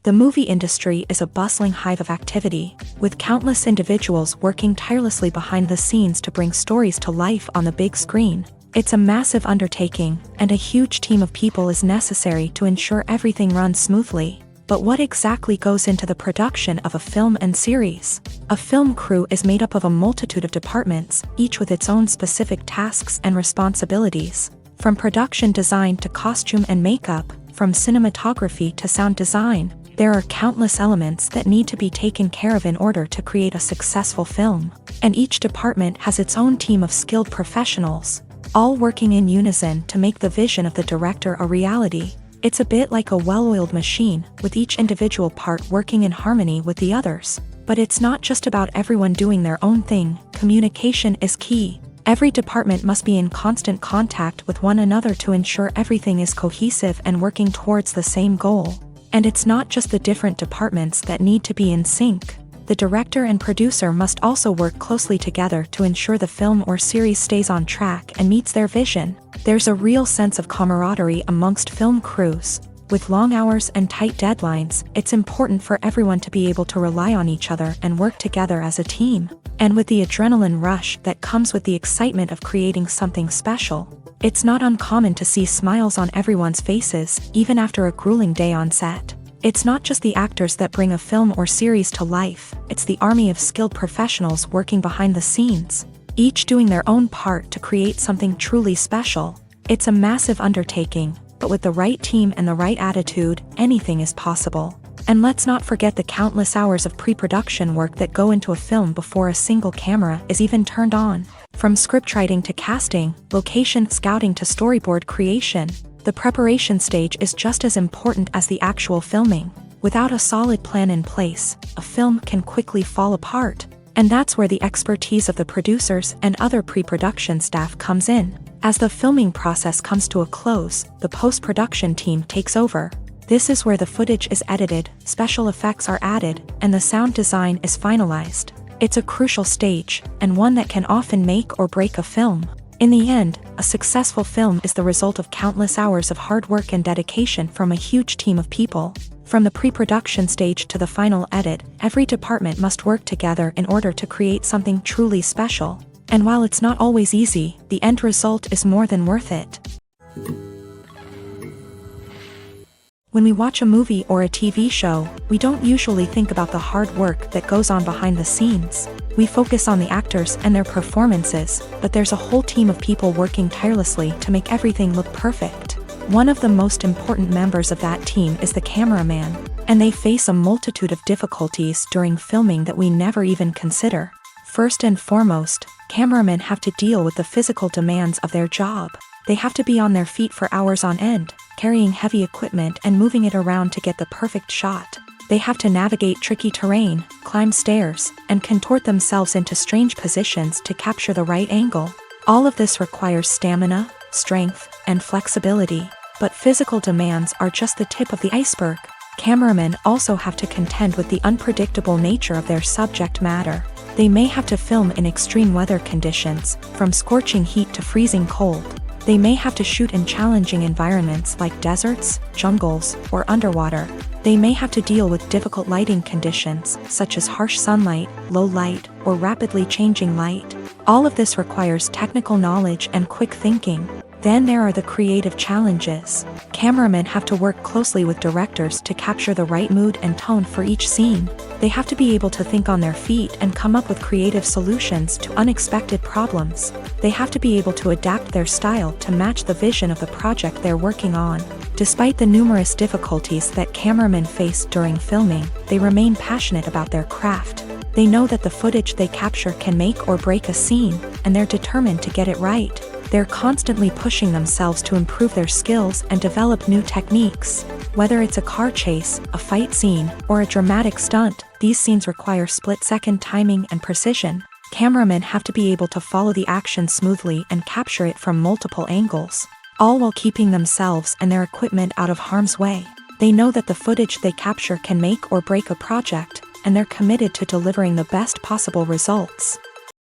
The movie industry is a bustling hive of activity, with countless individuals working tirelessly behind the scenes to bring stories to life on the big screen. It's a massive undertaking, and a huge team of people is necessary to ensure everything runs smoothly. But what exactly goes into the production of a film and series? A film crew is made up of a multitude of departments, each with its own specific tasks and responsibilities. From production design to costume and makeup, from cinematography to sound design, there are countless elements that need to be taken care of in order to create a successful film. And each department has its own team of skilled professionals, all working in unison to make the vision of the director a reality. It's a bit like a well-oiled machine, with each individual part working in harmony with the others. But it's not just about everyone doing their own thing. Communication is key. Every department must be in constant contact with one another to ensure everything is cohesive and working towards the same goal. And it's not just the different departments that need to be in sync. The director and producer must also work closely together to ensure the film or series stays on track and meets their vision. There's a real sense of camaraderie amongst film crews. With long hours and tight deadlines, it's important for everyone to be able to rely on each other and work together as a team. And with the adrenaline rush that comes with the excitement of creating something special, it's not uncommon to see smiles on everyone's faces, even after a grueling day on set. It's not just the actors that bring a film or series to life, it's the army of skilled professionals working behind the scenes, each doing their own part to create something truly special. It's a massive undertaking, but with the right team and the right attitude, anything is possible. And let's not forget the countless hours of pre-production work that go into a film before a single camera is even turned on. From scriptwriting to casting, location scouting to storyboard creation, the preparation stage is just as important as the actual filming. Without a solid plan in place, a film can quickly fall apart. And that's where the expertise of the producers and other pre-production staff comes in. As the filming process comes to a close, the post-production team takes over. This is where the footage is edited, special effects are added, and the sound design is finalized. It's a crucial stage, and one that can often make or break a film. In the end, a successful film is the result of countless hours of hard work and dedication from a huge team of people. From the pre-production stage to the final edit, every department must work together in order to create something truly special. And while it's not always easy, the end result is more than worth it. When we watch a movie or a TV show, we don't usually think about the hard work that goes on behind the scenes. We focus on the actors and their performances, but there's a whole team of people working tirelessly to make everything look perfect. One of the most important members of that team is the cameraman, and they face a multitude of difficulties during filming that we never even consider. First and foremost, cameramen have to deal with the physical demands of their job. They have to be on their feet for hours on end, carrying heavy equipment and moving it around to get the perfect shot. They have to navigate tricky terrain, climb stairs, and contort themselves into strange positions to capture the right angle. All of this requires stamina, strength, and flexibility. But physical demands are just the tip of the iceberg. Cameramen also have to contend with the unpredictable nature of their subject matter. They may have to film in extreme weather conditions, from scorching heat to freezing cold. They may have to shoot in challenging environments like deserts, jungles, or underwater. They may have to deal with difficult lighting conditions, such as harsh sunlight, low light, or rapidly changing light. All of this requires technical knowledge and quick thinking. Then there are the creative challenges. Cameramen have to work closely with directors to capture the right mood and tone for each scene. They have to be able to think on their feet and come up with creative solutions to unexpected problems. They have to be able to adapt their style to match the vision of the project they're working on. Despite the numerous difficulties that cameramen face during filming, they remain passionate about their craft. They know that the footage they capture can make or break a scene, and they're determined to get it right. They're constantly pushing themselves to improve their skills and develop new techniques. Whether it's a car chase, a fight scene, or a dramatic stunt, these scenes require split-second timing and precision. Cameramen have to be able to follow the action smoothly and capture it from multiple angles, all while keeping themselves and their equipment out of harm's way. They know that the footage they capture can make or break a project, and they're committed to delivering the best possible results.